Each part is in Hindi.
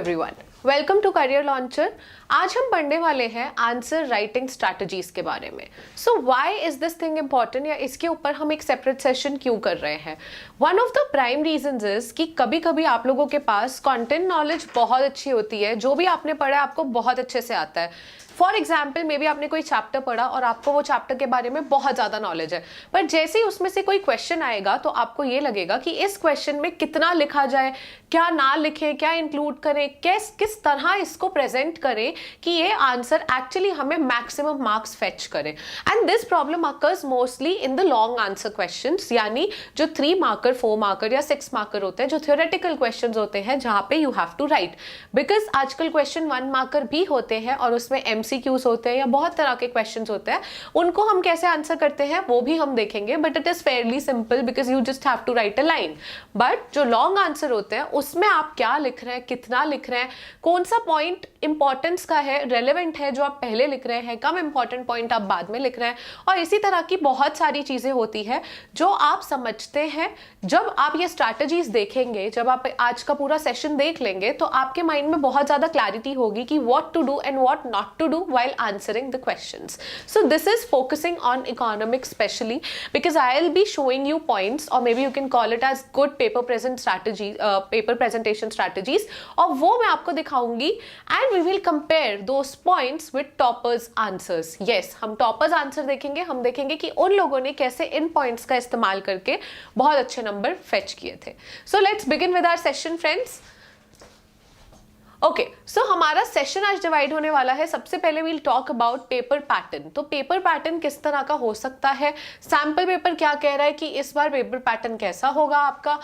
Everyone, welcome to Career Launcher. आज हम पढ़ने वाले हैं आंसर राइटिंग स्ट्रैटेजीज के बारे में। So why is this thing important, या इसके ऊपर हम एक सेपरेट सेशन क्यों कर रहे हैं। One of the prime reasons is कि कभी कभी आप लोगों के पास कंटेंट नॉलेज बहुत अच्छी होती है, जो भी आपने पढ़ा है आपको बहुत अच्छे से आता है। फॉर एग्जाम्पल मे बी आपने कोई चैप्टर पढ़ा और आपको वो चैप्टर के बारे में बहुत ज़्यादा नॉलेज है, पर जैसे ही उसमें से कोई क्वेश्चन आएगा तो आपको ये लगेगा कि इस क्वेश्चन में कितना लिखा जाए, क्या ना लिखे, क्या इंक्लूड करें, किस तरह इसको प्रेजेंट करें कि ये आंसर एक्चुअली हमें मैक्सिमम मार्क्स फेच करे। And this problem occurs mostly in the long answer questions, यानी जो 3 मार्कर 4 मार्कर या 6 मार्कर होते हैं, जो थ्योरेटिकल क्वेश्चंस होते हैं जहां पे you have to write. Because आजकल क्वेश्चन 1 मार्कर भी होते हैं और उसमें MCQs होते हैं या बहुत तरह के क्वेश्चंस होते हैं, उनको हम कैसे आंसर करते हैं वो भी हम देखेंगे। But it is fairly simple because you just have to write a line. But जो लॉन्ग आंसर होते हैं उसमें आप क्या लिख रहे हैं, कितना लिख रहे हैं, कौन सा पॉइंट इंपॉर्टेंस का है, रेलेवेंट है जो आप पहले लिख रहे हैं, कम इंपॉर्टेंट पॉइंट आप बाद में लिख रहे हैं, और इसी तरह की बहुत सारी चीजें होती है जो आप समझते हैं। जब आप ये स्ट्रैटेजीज देखेंगे, जब आप आज का पूरा सेशन देख लेंगे तो आपके माइंड में बहुत ज्यादा क्लैरिटी होगी कि what to do and what not to do while answering the questions. So this is focusing on economics specially because I'll be showing you points, or maybe you can call it as good paper presentation strategies, और वो मैं आपको दिखाऊंगी and we will compare those points with toppers answers. Yes, हम toppers answer देखेंगे, हम देखेंगे कि उन लोगों ने कैसे इन points का इस्तेमाल करके बहुत अच्छे नंबर फेच किए थे। So let's begin with our session, friends. Okay, so हमारा सेशन आज डिवाइड होने वाला है। सबसे पहले we'll talk about paper pattern. तो पेपर पैटर्न किस तरह का हो सकता है, सैम्पल पेपर क्या कह रहा है कि इस बार पेपर पैटर्न कैसा होगा आपका,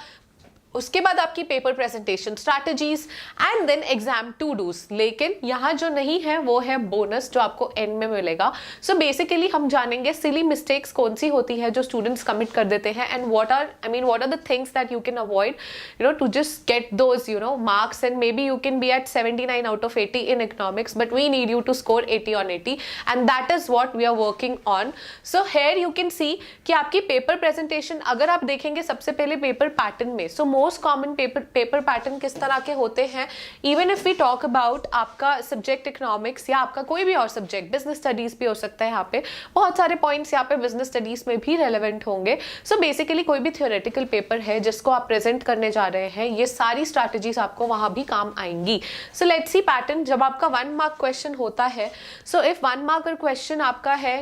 उसके बाद आपकी paper presentation strategies and then exam to dos. लेकिन यहाँ जो नहीं है वो है बोनस जो आपको एंड में मिलेगा। सो बेसिकली हम जानेंगे सिली मिस्टेक्स कौन सी होती है जो स्टूडेंट्स कमिट कर देते हैं, and what are the things that you can avoid to just get those marks, and maybe you can be at 79 out of 80 in economics, but we need you to score 80 on 80, and that is what we are working on. So here you can see कि आपकी पेपर प्रेजेंटेशन अगर आप देखेंगे सबसे पहले पेपर पैटर्न में, so most common paper pattern किस तरह के होते हैं। Even if we talk about आपका सब्जेक्ट इकोनॉमिक्स या आपका कोई भी और सब्जेक्ट, बिजनेस स्टडीज भी हो सकता है, यहाँ पे बहुत सारे पॉइंट्स यहाँ पे बिजनेस स्टडीज में भी रेलेवेंट होंगे। सो बेसिकली कोई भी थ्योरेटिकल पेपर है जिसको आप प्रेजेंट करने जा रहे हैं, ये सारी स्ट्रैटेजीज आपको वहां भी काम आएंगी। So let's see pattern. जब आपका 1 मार्क क्वेश्चन होता है, सो इफ 1 मार्कर क्वेश्चन आपका है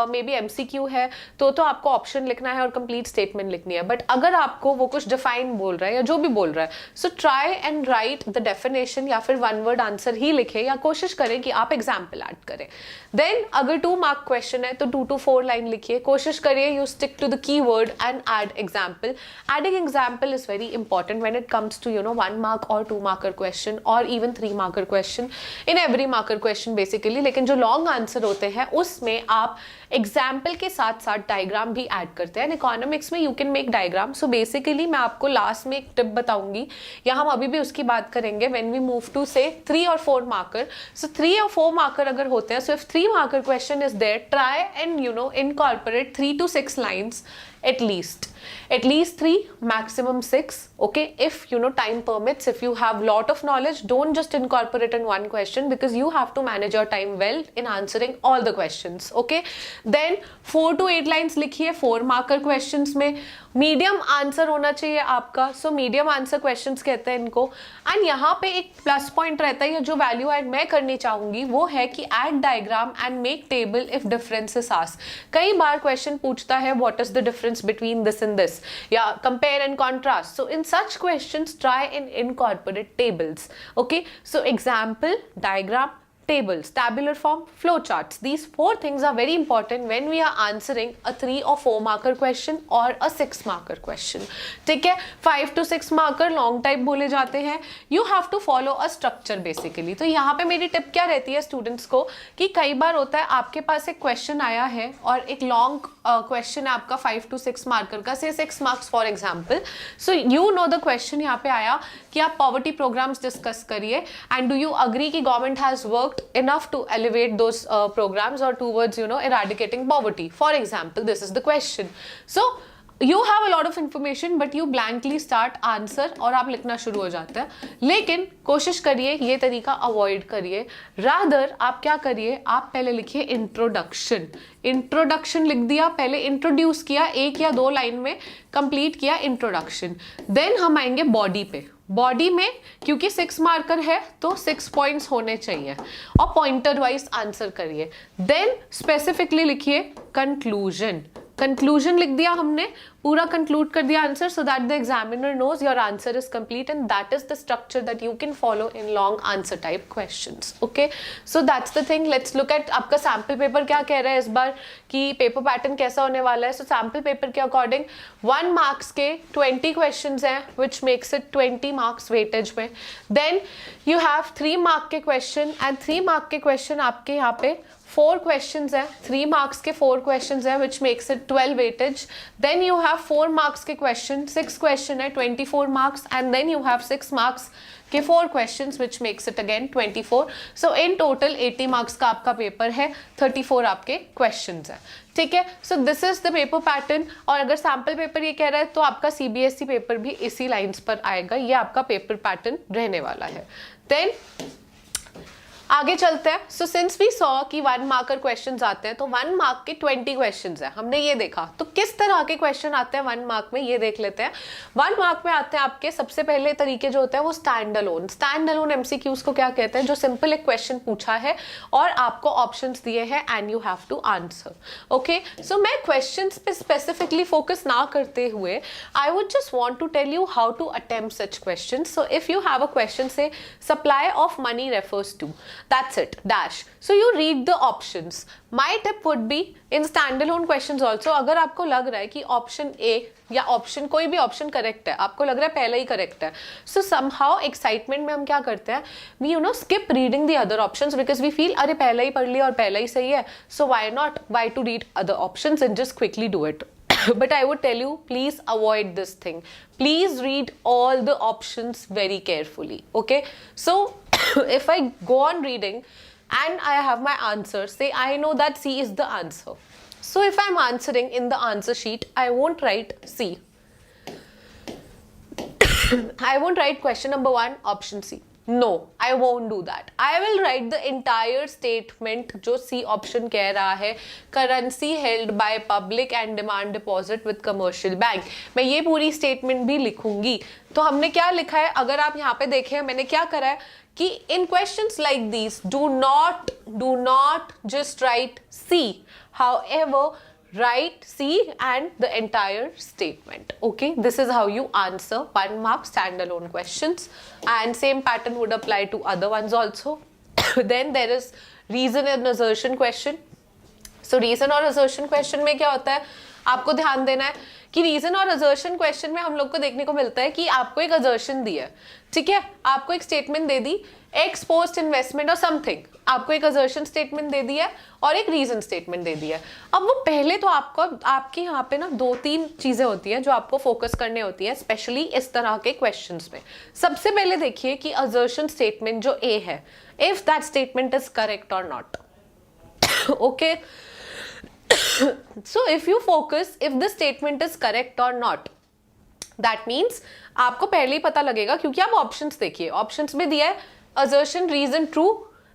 मे बी MCQ है, तो आपको ऑप्शन लिखना है और कंप्लीट स्टेटमेंट लिखनी है। बट अगर आपको वो कुछ डिफाइन बोल रहा है या जो भी बोल रहा है, so try and right the definition, या फिर 1 वर्ड आंसर ही लिखे, या कोशिश करें कि आप एग्जाम्पल ऐड करें। देन अगर 2 मार्क क्वेश्चन है तो 2 to 4 लाइन लिखिए, कोशिश करिए you stick to the key word and add example. Adding example is very important when it comes to 1 mark और 2 मार्कर क्वेश्चन, और even 3 marker question, in every marker question basically. लेकिन जो लॉन्ग आंसर होते हैं उसमें आप एग्जाम्पल के साथ साथ डायग्राम भी ऐड करते हैं। इकोनॉमिक्स में you can make diagram. So basically मैं आपको लास्ट में एक टिप बताऊंगी, या हम अभी भी उसकी बात करेंगे व्हेन वी मूव टू से 3 और 4 मार्कर। सो 3 और 4 मार्कर अगर होते हैं, so if 3 marker question is there, try and incorporate 3 to 6 lines at least 3, maximum 6. Okay, if time permits, if you have lot of knowledge, don't just incorporate in one question because you have to manage your time well in answering all the questions. Okay, then 4 to 8 lines लिखिए 4 marker questions में। मीडियम आंसर होना चाहिए आपका, सो मीडियम आंसर क्वेश्चंस कहते हैं इनको। एंड यहाँ पे एक प्लस पॉइंट रहता है, जो वैल्यू ऐड मैं करनी चाहूंगी वो है कि add diagram and make table if differences asked. कई बार क्वेश्चन पूछता है what is the difference between this and this, या compare and contrast. So in such questions try and incorporate tables. Okay, so example, diagram, tables, tabular form, flow charts. These 4 things are very important when we are answering a 3 or 4 marker question or a 6 marker question. ठीक है, 5 to 6 marker long type बोले जाते हैं। You have to follow a structure basically. तो यहाँ पे मेरी टिप क्या रहती है स्टूडेंट्स को, कि कई बार होता है आपके पास एक क्वेश्चन आया है और एक लॉन्ग क्वेश्चन है आपका 5 to 6 मार्कर का, से 6 marks for example. So you know the question यहाँ पे आया कि आप पॉवर्टी प्रोग्राम्स डिस्कस करिए, एंड डू यू अग्री कि government has work enough to elevate those programs or towards eradicating poverty, for example. This is the question. So you have a lot of information but you blankly start answer और आप लिखना शुरू हो जाते हैं। लेकिन कोशिश करिए ये तरीका अवॉइड करिए, रादर आप क्या करिए, आप पहले लिखिए इंट्रोडक्शन। इंट्रोडक्शन लिख दिया, पहले इंट्रोड्यूस किया, 1 या 2 लाइन में कंप्लीट किया इंट्रोडक्शन। देन हम आएंगे बॉडी पे। बॉडी में क्योंकि 6 मार्कर है तो 6 पॉइंट्स होने चाहिए और पॉइंटर वाइज आंसर करिए। देन स्पेसिफिकली लिखिए कंक्लूजन। कंक्लूजन लिख दिया हमने, पूरा कंक्लूड कर दिया answer, so that the examiner knows your answer is complete and that is the structure that you can follow in long answer type questions. Okay, so that's the thing. Let's look at आपका सैम्पल पेपर क्या कह रहा है इस बार कि पेपर पैटर्न कैसा होने वाला है। सो सैम्पल पेपर के अकॉर्डिंग 1 मार्क्स के 20 क्वेश्चन हैं which makes it 20 marks weightage में। देन यू हैव 3 मार्क के क्वेश्चन एंड 3 मार्क के क्वेश्चन आपके यहाँ पे 4 क्वेश्चंस है, 3 मार्क्स के 4 क्वेश्चंस है which makes it 12 weightage. Then you have 4 marks के क्वेश्चन, 6 क्वेश्चन है 24 marks and then you have 6 marks के 4 questions which makes it again 24. So in total 80 marks का आपका पेपर है, 34 आपके क्वेश्चंस है। ठीक है, सो this is the paper pattern. और अगर सैम्पल पेपर ये कह रहा है तो आपका CBSE पेपर भी इसी लाइंस पर आएगा, ये आपका पेपर पैटर्न रहने वाला है। देन आगे चलते हैं। सो सिंस वी सॉ कि 1 मार्कर क्वेश्चंस आते हैं तो 1 मार्क के 20 क्वेश्चंस है, हमने ये देखा। तो किस तरह के क्वेश्चन आते हैं 1 मार्क में ये देख लेते हैं। 1 मार्क में आते हैं आपके सबसे पहले तरीके जो होते हैं वो stand alone. Stand alone MCQs को क्या कहते हैं, जो सिंपल एक क्वेश्चन पूछा है और आपको ऑप्शंस दिए हैं and you have to answer. Okay, so मैं क्वेश्चंस पे स्पेसिफिकली फोकस ना करते हुए I would just want to tell you how to attempt such questions. So if you have a question say supply of money refers to, that's it, dash. So you read the options. My tip would be in standalone questions also, अगर आपको लग रहा है कि ऑप्शन A या ऑप्शन कोई भी ऑप्शन करेक्ट है, आपको लग रहा है पहला ही करेक्ट है, so somehow एक्साइटमेंट में हम क्या करते हैं, we skip reading the other options because we feel अरे पहला ही पढ़ लिया और पहला ही सही है, so why to read other options and just quickly do it. But I would tell you, please avoid this thing. Please read all the options very carefully. Okay, so if I go on reading and I have my answer, say I know that C is the answer. So if I'm answering in the answer sheet, I won't write C. I won't write question number 1 option C. No, I won't do that. I will write the entire statement जो C option कह रहा है, currency held by public and demand deposit with commercial bank. मैं ये पूरी statement भी लिखूंगी। तो हमने क्या लिखा है, अगर आप यहाँ पे देखें मैंने क्या करा है कि in questions like these do not just write C. However, write C and the entire statement. Okay, this is how you answer 1 mark standalone questions and same pattern would apply to other ones also. Then there is reason and assertion question. So reason और assertion question में क्या होता है, आपको ध्यान देना है कि रीजन और असर्शन क्वेश्चन में हम लोग को देखने को मिलता है कि आपको एक असर्शन दी है, ठीक है, आपको एक स्टेटमेंट दे दी, एक्स पोस्ट इन्वेस्टमेंट और समथिंग, आपको एक असर्शन स्टेटमेंट दे दी है और एक रीजन स्टेटमेंट दे दी है। अब वो पहले तो आपको आपके यहाँ पे ना 2-3 चीजें होती हैं जो आपको फोकस करने होती है, स्पेशली इस तरह के क्वेश्चंस में। सबसे पहले देखिए कि असर्शन स्टेटमेंट जो ए है, if that statement is correct और not. Okay, so if you focus if the statement is correct or not, that means आपको पहले ही पता लगेगा, क्योंकि आप ऑप्शंस देखिए, ऑप्शंस में दिया है assertion, reason true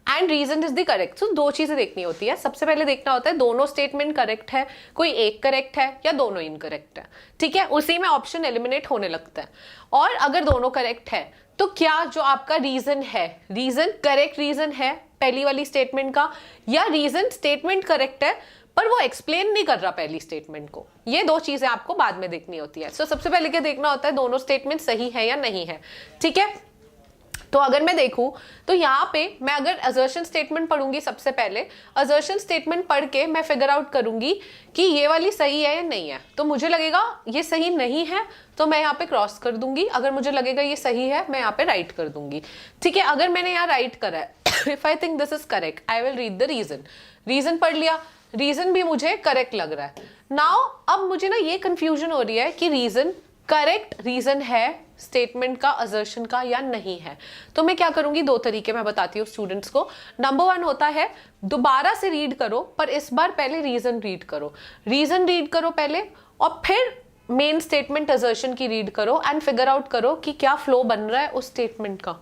and reason is the correct. so 2 चीजें देखनी होती है। सबसे पहले देखना होता है दोनों स्टेटमेंट करेक्ट है, कोई एक करेक्ट है या दोनों इनकरेक्ट है, ठीक है, उसी में ऑप्शन एलिमिनेट होने लगता है। और अगर दोनों करेक्ट है तो क्या जो आपका रीजन है, रीजन करेक्ट रीजन है पहली वाली स्टेटमेंट का, या रीजन स्टेटमेंट करेक्ट है पर वो एक्सप्लेन नहीं कर रहा पहली स्टेटमेंट को। ये 2 चीजें आपको बाद में देखनी होती है। सो सबसे पहले क्या देखना होता है, दोनों स्टेटमेंट सही है या नहीं है, ठीक है। तो अगर मैं देखूं तो यहाँ पे मैं अगर असर्शन स्टेटमेंट पढ़ूंगी, सबसे पहले असर्शन स्टेटमेंट पढ़ के मैं फिगर आउट करूंगी कि ये वाली सही है या नहीं है। तो मुझे लगेगा ये सही नहीं है तो मैं यहाँ पे क्रॉस कर दूंगी, अगर मुझे लगेगा ये सही है मैं यहाँ पे राइट कर दूंगी, ठीक है। अगर मैंने यहाँ राइट करा है if I think this is correct I will read the reason, reason पढ़ लिया, रीजन भी मुझे करेक्ट लग रहा है। नाउ अब मुझे ना ये कंफ्यूजन हो रही है कि रीजन करेक्ट रीजन है स्टेटमेंट का, असर्शन का या नहीं है। तो मैं क्या करूंगी, 2 तरीके मैं बताती हूँ स्टूडेंट्स को। नंबर 1 होता है दोबारा से रीड करो, पर इस बार पहले रीजन रीड करो, रीजन रीड करो पहले और फिर मेन स्टेटमेंट असर्शन की रीड करो एंड फिगर आउट करो कि क्या फ्लो बन रहा है उस स्टेटमेंट का,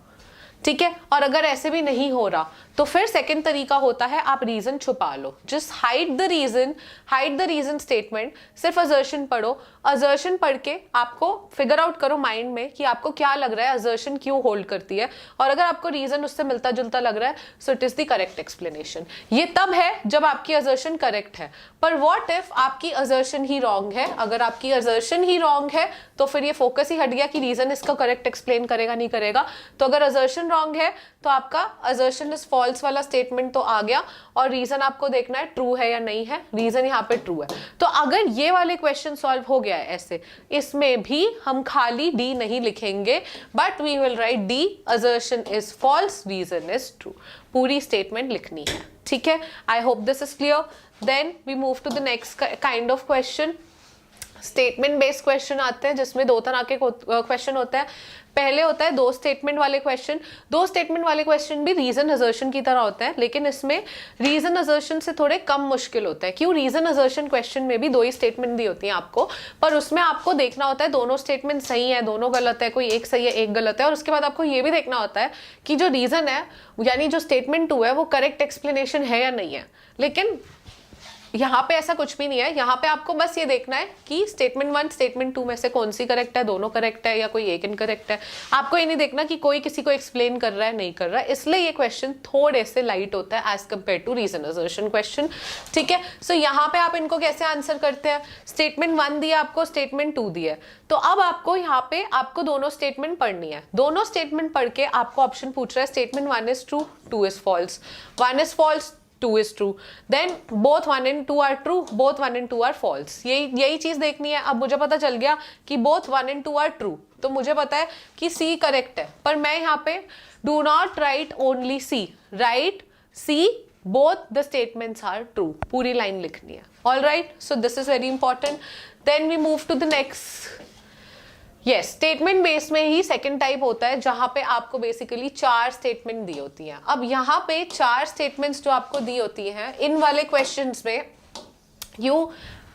ठीक है। और अगर ऐसे भी नहीं हो रहा तो फिर सेकंड तरीका होता है आप रीजन छुपा लो, just hide the reason statement, सिर्फ असर्शन पढ़ो, असर्शन पढ़ के आपको फिगर आउट करो माइंड में कि आपको क्या लग रहा है असर्शन क्यों होल्ड करती है, और अगर आपको रीजन उससे मिलता जुलता लग रहा है so it is the correct explanation. ये तब है जब आपकी असर्शन करेक्ट है, पर व्हाट इफ आपकी असर्शन ही रॉन्ग है? अगर आपकी असर्शन ही रॉन्ग है तो फिर ये फोकस ही हट गया कि रीजन इसका करेक्ट एक्सप्लेन करेगा नहीं करेगा। तो अगर असर्शन रॉन्ग है तो आपका असर्शन इज फॉल्स वाला स्टेटमेंट तो आ गया, और रीजन आपको देखना है ट्रू है या नहीं है, रीजन यहाँ पे ट्रू है। तो अगर ये वाले क्वेश्चन सॉल्व हो गया है ऐसे, इसमें भी हम खाली डी नहीं लिखेंगे, but we will write D assertion is false, reason is true, पूरी स्टेटमेंट लिखनी है, ठीक है। I hope this is clear. Then we move to the next kind of question. Statement based question आते हैं जिसमें दो तरह के क्वेश्चन होते हैं। पहले होता है दो स्टेटमेंट वाले क्वेश्चन। दो स्टेटमेंट वाले क्वेश्चन भी रीजन असर्शन की तरह होते हैं, लेकिन इसमें रीजन असर्शन से थोड़े कम मुश्किल होता है। क्यों? रीजन असर्शन क्वेश्चन में भी दो ही स्टेटमेंट दी होती हैं आपको, पर उसमें आपको देखना होता है दोनों स्टेटमेंट सही है, दोनों गलत है, कोई एक सही है एक गलत है, और उसके बाद आपको ये भी देखना होता है कि जो रीजन है यानी जो स्टेटमेंट 2 है वो करेक्ट एक्सप्लेनेशन है या नहीं है। लेकिन यहाँ पे ऐसा कुछ भी नहीं है, यहाँ पे आपको बस ये देखना है कि स्टेटमेंट 1 स्टेटमेंट 2 में से कौन सी करेक्ट है, दोनों करेक्ट है या कोई एक इनकरेक्ट है। आपको ये नहीं देखना कि कोई किसी को एक्सप्लेन कर रहा है नहीं कर रहा है, इसलिए ये क्वेश्चन थोड़े से लाइट होता है as compare to reason assertion question, ठीक है। सो यहाँ पे आप इनको कैसे आंसर करते हैं? स्टेटमेंट 1 दिया आपको, स्टेटमेंट 2 दिया है, तो अब आपको यहाँ पे आपको दोनों स्टेटमेंट पढ़नी है। दोनों स्टेटमेंट पढ़ के आपको ऑप्शन पूछ रहा है statement 1 is true, 2 is false, 1 is false, 2 is true, then both 1 and 2 are true, both 1 and 2 are false। यही चीज देखनी है। अब मुझे पता चल गया कि both 1 and 2 are true, तो मुझे पता है कि C करेक्ट है, पर मैं यहाँ पे do not write only C, write C, both the statements are true, पूरी लाइन लिखनी है। All right, so this is very important। Then we move to the next। Yes, statement base में ही सेकंड टाइप होता है जहां पे आपको बेसिकली 4 स्टेटमेंट दी होती हैं। अब यहाँ पे 4 स्टेटमेंट्स जो आपको दी होती हैं इन वाले क्वेश्चंस में you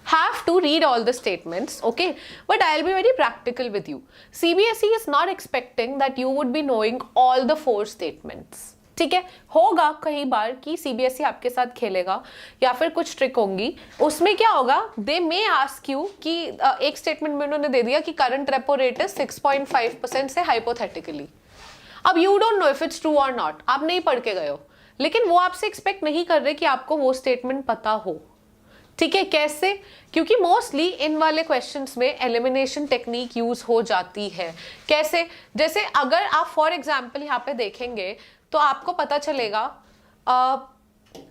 have to read all the statements, okay, but I'll be very practical with you। CBSE is not expecting that you would be knowing all the 4 statements, ठीक है। होगा कई बार कि सीबीएसई आपके साथ खेलेगा या फिर कुछ ट्रिक होंगी, उसमें क्या होगा, दे मे आस्क यू कि एक स्टेटमेंट में उन्होंने दे दिया कि करंट रेपो रेट इज 6.5% से हाइपोथेटिकली। अब you don't know if it's true और नॉट, आप नहीं पढ़ के गए हो, लेकिन वो आपसे एक्सपेक्ट नहीं कर रहे कि आपको वो स्टेटमेंट पता हो, ठीक है। कैसे? क्योंकि मोस्टली इन वाले क्वेश्चंस में एलिमिनेशन टेक्निक यूज हो जाती है। कैसे? जैसे अगर आप फॉर एग्जांपल यहाँ पे देखेंगे तो आपको पता चलेगा,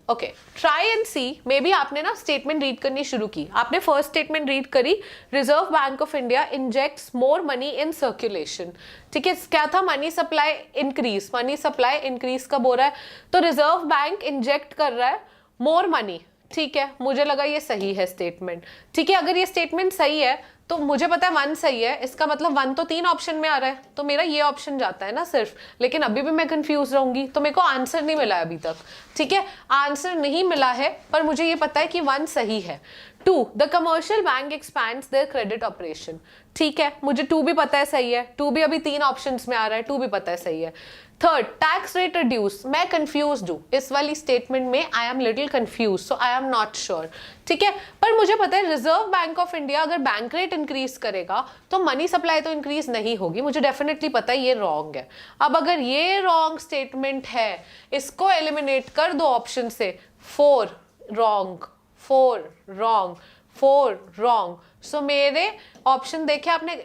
okay, try and see, maybe आपने ना स्टेटमेंट रीड करनी शुरू की, आपने फर्स्ट स्टेटमेंट रीड करी, Reserve Bank of India injects more money in circulation, ठीक है। क्या था? Money supply increase, money supply increase कब हो रहा है? तो रिजर्व बैंक इंजेक्ट कर रहा है मोर मनी, ठीक है। मुझे लगा ये सही है स्टेटमेंट, ठीक है। अगर ये स्टेटमेंट सही है तो मुझे पता है 1 सही है, इसका मतलब 1 तो 3 ऑप्शन में आ रहा है, तो मेरा ये ऑप्शन जाता है ना सिर्फ, लेकिन अभी भी मैं कंफ्यूज रहूंगी, तो मेरे को आंसर नहीं मिला है अभी तक, ठीक है। आंसर नहीं मिला है पर मुझे ये पता है कि 1 सही है। 2, the commercial bank expands there credit operation, ठीक है, मुझे 2 भी पता है सही है, 2 भी अभी 3 ऑप्शंस में आ रहा है, 2 भी पता है सही है। 3rd, टैक्स रेट रिड्यूस, मैं कंफ्यूज हूं इस वाली स्टेटमेंट में, I am little confuse, so I am not sure, ठीक है। पर मुझे पता है रिजर्व बैंक ऑफ इंडिया अगर बैंक रेट इंक्रीज करेगा तो मनी सप्लाई तो इंक्रीज नहीं होगी, मुझे डेफिनेटली पता है ये रॉन्ग है। अब अगर ये रॉन्ग स्टेटमेंट है, इसको एलिमिनेट कर दो ऑप्शन से, 4 रॉन्ग, 4 रॉन्ग, 4 रॉन्ग, सो मेरे ऑप्शन देखे आपने,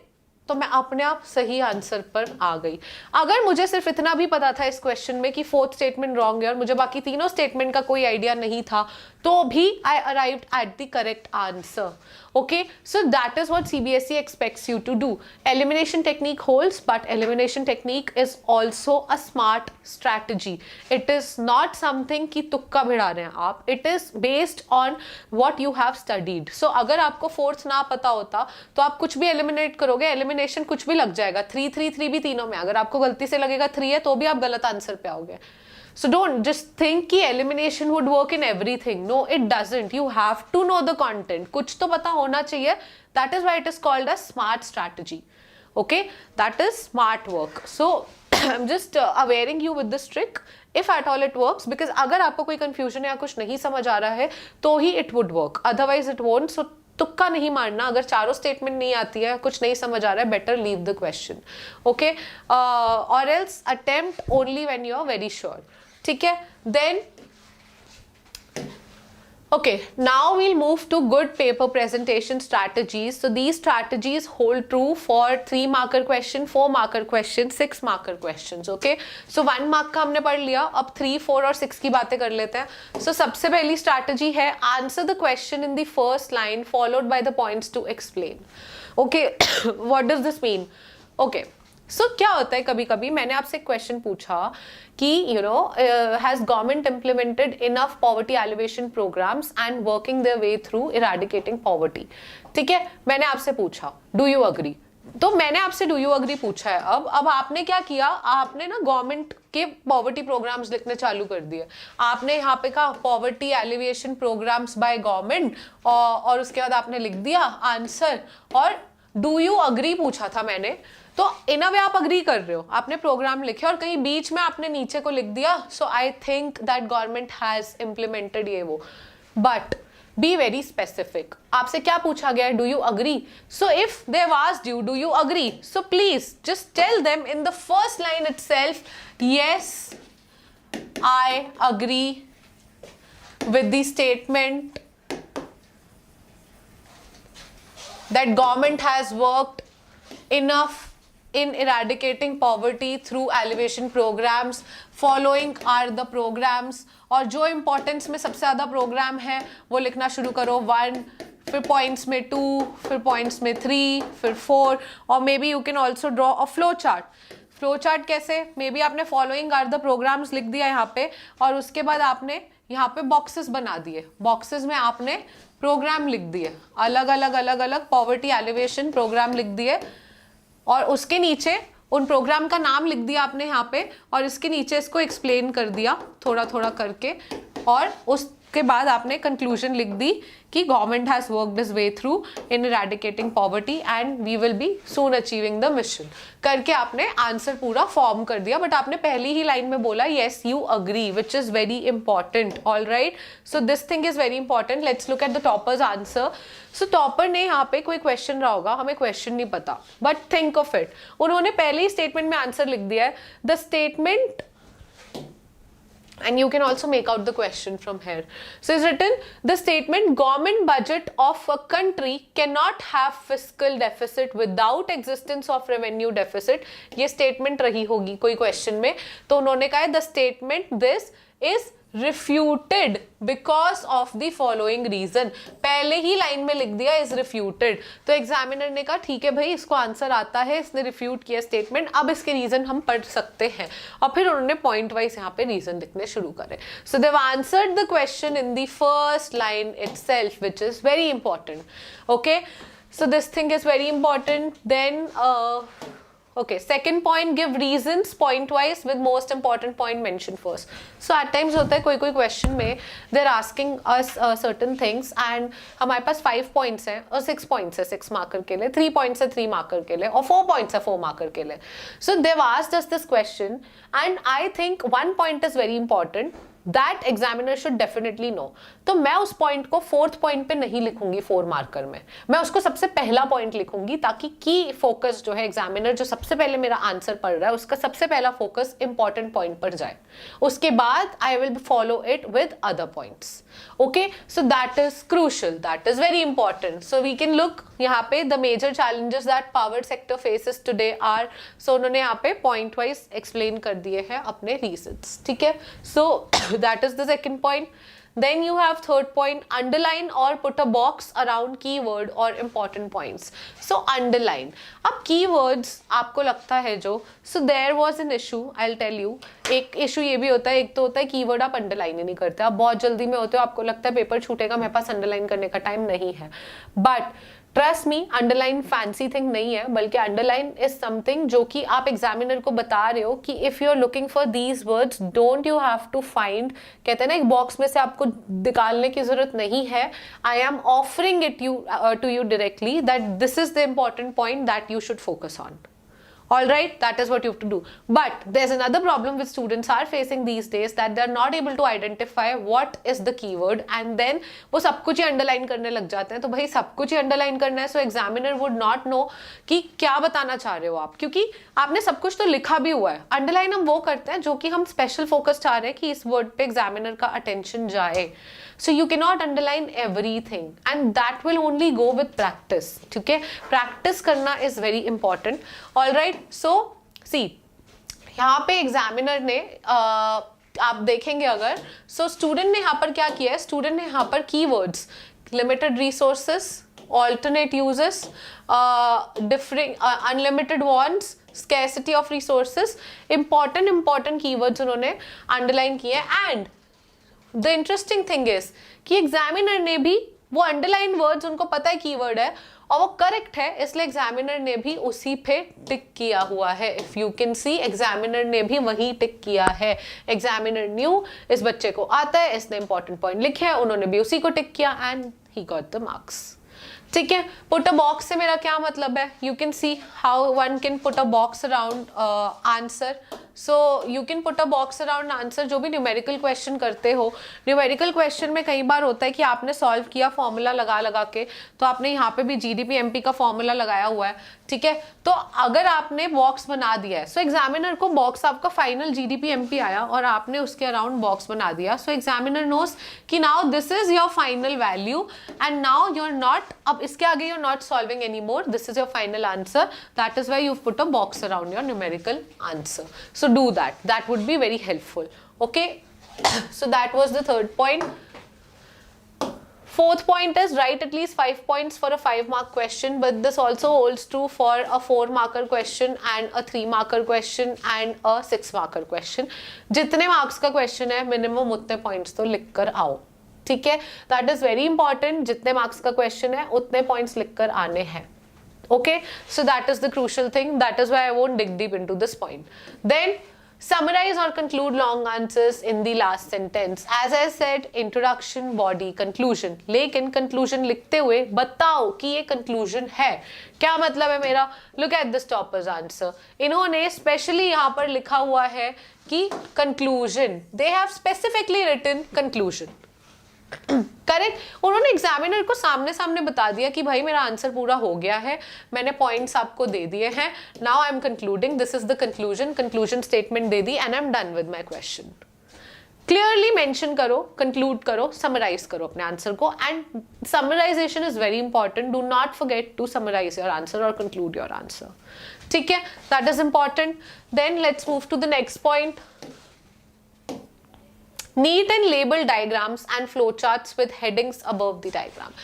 तो मैं अपने आप सही आंसर पर आ गई। अगर मुझे सिर्फ इतना भी पता था इस क्वेश्चन में कि 4th स्टेटमेंट रॉन्ग है और मुझे बाकी तीनों स्टेटमेंट का कोई आइडिया नहीं था, तो भी आई arrived at the correct answer, okay, so that is what CBSE expects you to do। elimination technique holds, but elimination technique is also a smart strategy। it is not something कि तुक्का भिड़ा रहे हैं आप, it is based on what you have studied। so अगर आपको 4th ना पता होता तो आप कुछ भी एलिमिनेट करोगे, एलिमिनेशन कुछ भी लग जाएगा, 3 3 3 भी तीनों में, अगर आपको गलती से लगेगा 3 है तो भी आप गलत आंसर पे आओगे। So don't just think कि elimination would work in everything. No, it doesn't. You have to know the content. कुछ तो पता होना चाहिए. That is why it is called a smart strategy. Okay, that is smart work. So I'm just awareing you with this trick. If at all it works, because अगर आपको कोई confusion या कुछ नहीं समझ आ रहा है तो ही it would work. Otherwise it won't. So तुक्का नहीं मारना. अगर चारों स्टेटमेंट नहीं आती है, कुछ नहीं समझ आ रहा है, better leave the question. Okay, और else attempt only when you are very sure. ठीक है, then okay, now we'll move to good paper presentation strategies. So these strategies hold true for 3 marker question, 4 marker question, 6 marker questions. Okay, so 1 mark का हमने पढ़ लिया. अब 3, 4 और 6 की बातें कर लेते हैं. So सबसे पहली strategy है answer the question in the first line followed by the points to explain. Okay, what does this mean? Okay, so क्या होता है, कभी कभी मैंने आपसे क्वेश्चन पूछा कि you know has government implemented enough poverty alleviation programmes and working their way through eradicating poverty. ठीक है, मैंने आपसे पूछा डू यू अग्री. तो मैंने आपसे डू यू अग्री पूछा है. अब आपने क्या किया, आपने ना गवर्नमेंट के पॉवर्टी प्रोग्राम्स लिखने चालू कर दिए. आपने यहाँ पे कहा poverty alleviation programmes by government और उसके बाद आपने लिख दिया आंसर. और डू यू अग्री पूछा था मैंने, तो इन अ वे आप अग्री कर रहे हो. आपने प्रोग्राम लिखे और कहीं बीच में आपने नीचे को लिख दिया so I think that government has implemented ये वो. But be very specific. आपसे क्या पूछा गया है, do you agree. So if they have asked you do you agree, so please just tell them in the first line itself, yes I agree with the statement that government has worked enough in eradicating poverty through elevation programs. Following are the programs. और जो importance में सबसे ज़्यादा प्रोग्राम है वो लिखना शुरू करो. 1, फिर पॉइंट्स में 2, फिर पॉइंट्स में 3, फिर 4. और may be you can also draw a flow chart. Flow chart कैसे, मे बी आपने फॉलोइंग आर द प्रोग्राम्स लिख दिया यहाँ पे और उसके बाद आपने यहाँ पे बॉक्सेस बना दिए. बॉक्सेस में आपने प्रोग्राम लिख दिए, अलग अलग अलग अलग पॉवर्टी एलिवेशन प्रोग्राम लिख दिए और उसके नीचे उन प्रोग्राम का नाम लिख दिया आपने यहाँ पे और इसके नीचे इसको एक्सप्लेन कर दिया थोड़ा थोड़ा करके. और उसके बाद आपने कंक्लूजन लिख दी कि government has worked its way through in eradicating poverty and we will be soon achieving the mission करके आपने आंसर पूरा फॉर्म कर दिया. बट आपने पहली ही लाइन में बोला yes you agree, which is very important. All right, so this thing is very important. Let's look at the toppers answer. So topper ने यहाँ पे कोई क्वेश्चन रहा होगा, हमें क्वेश्चन नहीं पता, बट थिंक ऑफ इट. उन्होंने पहले ही स्टेटमेंट में आंसर लिख दिया है. The statement, and you can also make out the question from here. So it's written, the statement government budget of a country cannot have fiscal deficit without existence of revenue deficit. ये statement रही होगी कोई question में. तो उन्होंने कहा है the statement this is refuted because of the following reason. पहले ही लाइन में लिख दिया is refuted. तो एग्जामिनर ने कहा ठीक है भाई इसको आंसर आता है, इसने रिफ्यूट किया स्टेटमेंट, अब इसके रीजन हम पढ़ सकते हैं. और फिर उन्होंने पॉइंट वाइज यहाँ पे रीजन लिखने शुरू करे. So they've answered the question in the first line itself, which is very important. Okay, so this thing is very important. Then okay, second point, give reasons point wise with most important point mentioned first. So at times होता है कोई question में they're asking us certain things and हमारे पास 5 points है और 6 points है 6 marker के लिए, 3 points है 3 marker के लिए और 4 points है 4 marker के लिए. So they've asked us this question and I think one point is very important that examiner should definitely know. तो मैं उस पॉइंट को 4th पॉइंट पे नहीं लिखूंगी 4 मार्कर में, मैं उसको सबसे पहला पॉइंट लिखूंगी ताकि की फोकस जो है एग्जामिनर जो सबसे पहले मेरा आंसर पढ़ रहा है उसका सबसे पहला फोकस इंपॉर्टेंट पॉइंट पर जाए. उसके बाद I will follow it with other points. Okay, so that is crucial, that is very important. So we can look यहाँ पे the major challenges that power sector faces today are. So उन्होंने यहाँ पे पॉइंट वाइज एक्सप्लेन कर दिए हैं अपने रीजंस. ठीक है, सो that is the second point. Then you have third point, underline or put a box around keyword or important points. So underline. अब keywords आपको लगता है जो, so there was an issue, I'll tell you. एक issue ये भी होता है, एक तो होता है keyword आप underline ही नहीं करते, आप बहुत जल्दी में होते हो, आपको लगता है पेपर छूटेगा, मेरे पास underline करने का टाइम नहीं है. But trust me, underline fancy thing नहीं है, बल्कि अंडरलाइन इज समथिंग जो कि आप एग्जामिनर को बता रहे हो कि if you are looking for these words don't you have to find, कहते हैं ना एक बॉक्स में से आपको निकालने की जरूरत नहीं है, I am offering it to you directly that this is the important point that you should focus on. All right, that is what you have to do. But there's another problem which students are facing these days, that they're not able to identify what is the keyword and then वो सब कुछ ही अंडरलाइन करने लग जाते हैं. तो भाई सब कुछ ही अंडरलाइन करना है, so examiner would not know कि क्या बताना चाह रहे हो आप, क्योंकि आपने सब कुछ तो लिखा भी हुआ है. अंडरलाइन हम वो करते हैं जो कि हम स्पेशल फोकस चाह रहे हैं कि इस वर्ड पे एग्जामिनर का अटेंशन जाए. So you cannot underline everything and that will only go with practice. ठीक है, practice करना is very important. All right, so see यहाँ पे एग्जामिनर ने आप देखेंगे अगर, so student ने यहाँ पर क्या किया है, student ने यहाँ पर keywords, limited resources, alternate uses, different unlimited wants, scarcity of resources, important keywords उन्होंने underline किए. And the interesting thing is कि एग्जामिनर ने भी वो अंडरलाइन वर्ड्स, उनको पता है कीवर्ड है और वो करेक्ट है, इसलिए एग्जामिनर ने भी उसी पे टिक किया हुआ है. If you can C, examiner ने भी वही टिक किया है. एग्जामिनर न्यू इस बच्चे को आता है, इसने इंपॉर्टेंट पॉइंट लिखे हैं, उन्होंने भी उसी को टिक किया and he got the marks. ठीक है, पुट अ बॉक्स से मेरा क्या मतलब है, you can see how one can put a box around answer. So you can put a box around answer. जो भी न्यूमेरिकल क्वेश्चन करते हो, न्यूमेरिकल क्वेश्चन में कई बार होता है कि आपने सॉल्व किया फॉर्मूला लगा के, तो आपने यहाँ पे भी जीडीपी एमपी का फॉर्मूला लगाया हुआ है. ठीक है, तो अगर आपने बॉक्स बना दिया है, सो एग्जामिनर को बॉक्स, आपका फाइनल जीडीपी एमपी आया और आपने उसके अराउंड बॉक्स बना दिया, सो एग्जामिनर नोस कि now this is your final value and now you are not, अब इसके आगे you are not solving any more, this is your final answer. That is why you put a box around your numerical answer. So do that. That would be very helpful. Okay. So that was the third point. Fourth point is write at least 5 points for a 5-mark question, but this also holds true for a 4-marker question and a 3-marker question and a 6-marker question. जितने मार्क्स का क्वेश्चन है मिनिमम उतने पॉइंट्स तो लिख कर आओ. ठीक है, दैट इज वेरी इंपॉर्टेंट. जितने मार्क्स का क्वेश्चन है उतने पॉइंट्स लिख कर आने हैं. Okay, so that is the crucial thing. That is why I won't dig deep into this point. Then summarize or conclude long answers in the last sentence. As I said, introduction, body, conclusion. लेकिन conclusion लिखते हुए बताओ कि ये conclusion है. क्या मतलब है मेरा? Look at this topper's answer. इन्होंने specially यहाँ पर लिखा हुआ है कि conclusion. They have specifically written conclusion. Correct, उन्होंने एग्जामिनर को सामने बता दिया कि भाई मेरा आंसर पूरा हो गया है, मैंने पॉइंट्स आपको दे दिए हैं, now I am concluding, this is the conclusion statement दे दी and I am done with my question. Clearly mention करो, कंक्लूड करो, समराइज करो अपने आंसर को, and summarisation is very important. Do not forget to summarise your answer और कंक्लूड योर आंसर. ठीक है, that is important. Then let's move to the next point. Neat and label diagrams and flowcharts with headings above the diagram.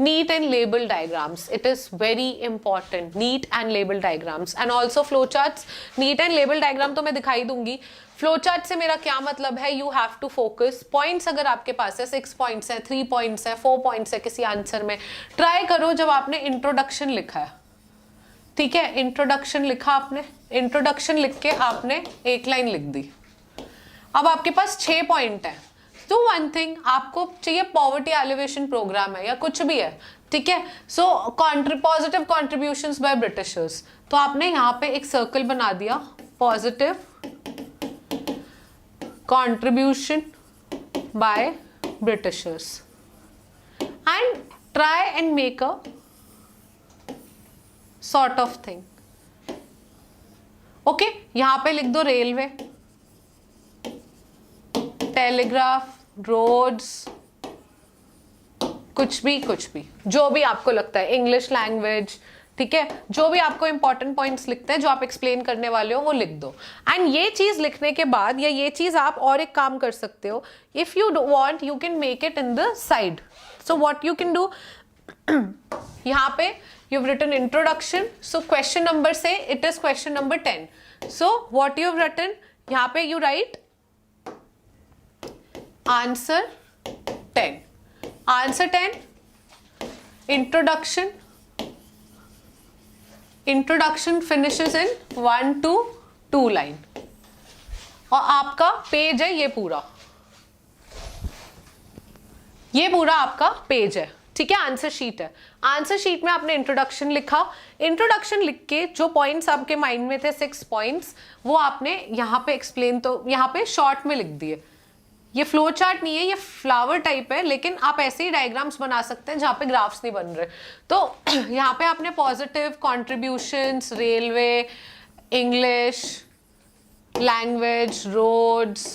Neat and label diagrams. It is very important. Neat and label diagrams and also flowcharts. Neat and label diagram तो मैं दिखाई दूंगी. फ्लोचार्ट से मेरा क्या मतलब है, you have to focus. Points अगर आपके पास है 6 पॉइंट्स है, 3 पॉइंट्स है, 4 पॉइंट्स है किसी आंसर में, ट्राई करो जब आपने इंट्रोडक्शन लिखा है. ठीक है, इंट्रोडक्शन लिखा आपने, इंट्रोडक्शन लिख के आपने एक लाइन लिख दी. अब आपके पास 6 पॉइंट है, तो वन थिंग आपको चाहिए, पॉवर्टी एलिवेशन प्रोग्राम है या कुछ भी है. ठीक है, so positive contributions by Britishers, तो आपने यहाँ पे एक सर्कल बना दिया, positive contribution by Britishers, and try and make a sort of thing. Okay, यहाँ पे लिख दो रेलवे, टेलीग्राफ, रोड्स, कुछ भी जो भी आपको लगता है, इंग्लिश लैंग्वेज. ठीक है, जो भी आपको इंपॉर्टेंट पॉइंट्स लिखते हैं, जो आप एक्सप्लेन करने वाले हो, वो लिख दो. एंड ये चीज लिखने के बाद या ये चीज आप और एक काम कर सकते हो, if you want you can make it in the side. So what you can do, यहाँ पे you've written introduction, so question number, say it is question number 10, so what you've written, यहाँ पे you write answer 10, introduction introduction finishes in 1 to 2 line, और आपका पेज है ये पूरा आपका पेज है, ठीक है, आंसर शीट है। आंसर शीट में आपने इंट्रोडक्शन लिखा, इंट्रोडक्शन लिख के जो पॉइंट्स आपके माइंड में थे 6 पॉइंट्स, वो आपने यहाँ पे एक्सप्लेन, तो यहाँ पे शॉर्ट में लिख दिए। ये फ्लो चार्ट नहीं है, ये फ्लावर टाइप है, लेकिन आप ऐसे ही डायग्राम्स बना सकते हैं जहाँ पे ग्राफ्स नहीं बन रहे। तो यहाँ पे आपने positive contributions, railway, English, language, roads,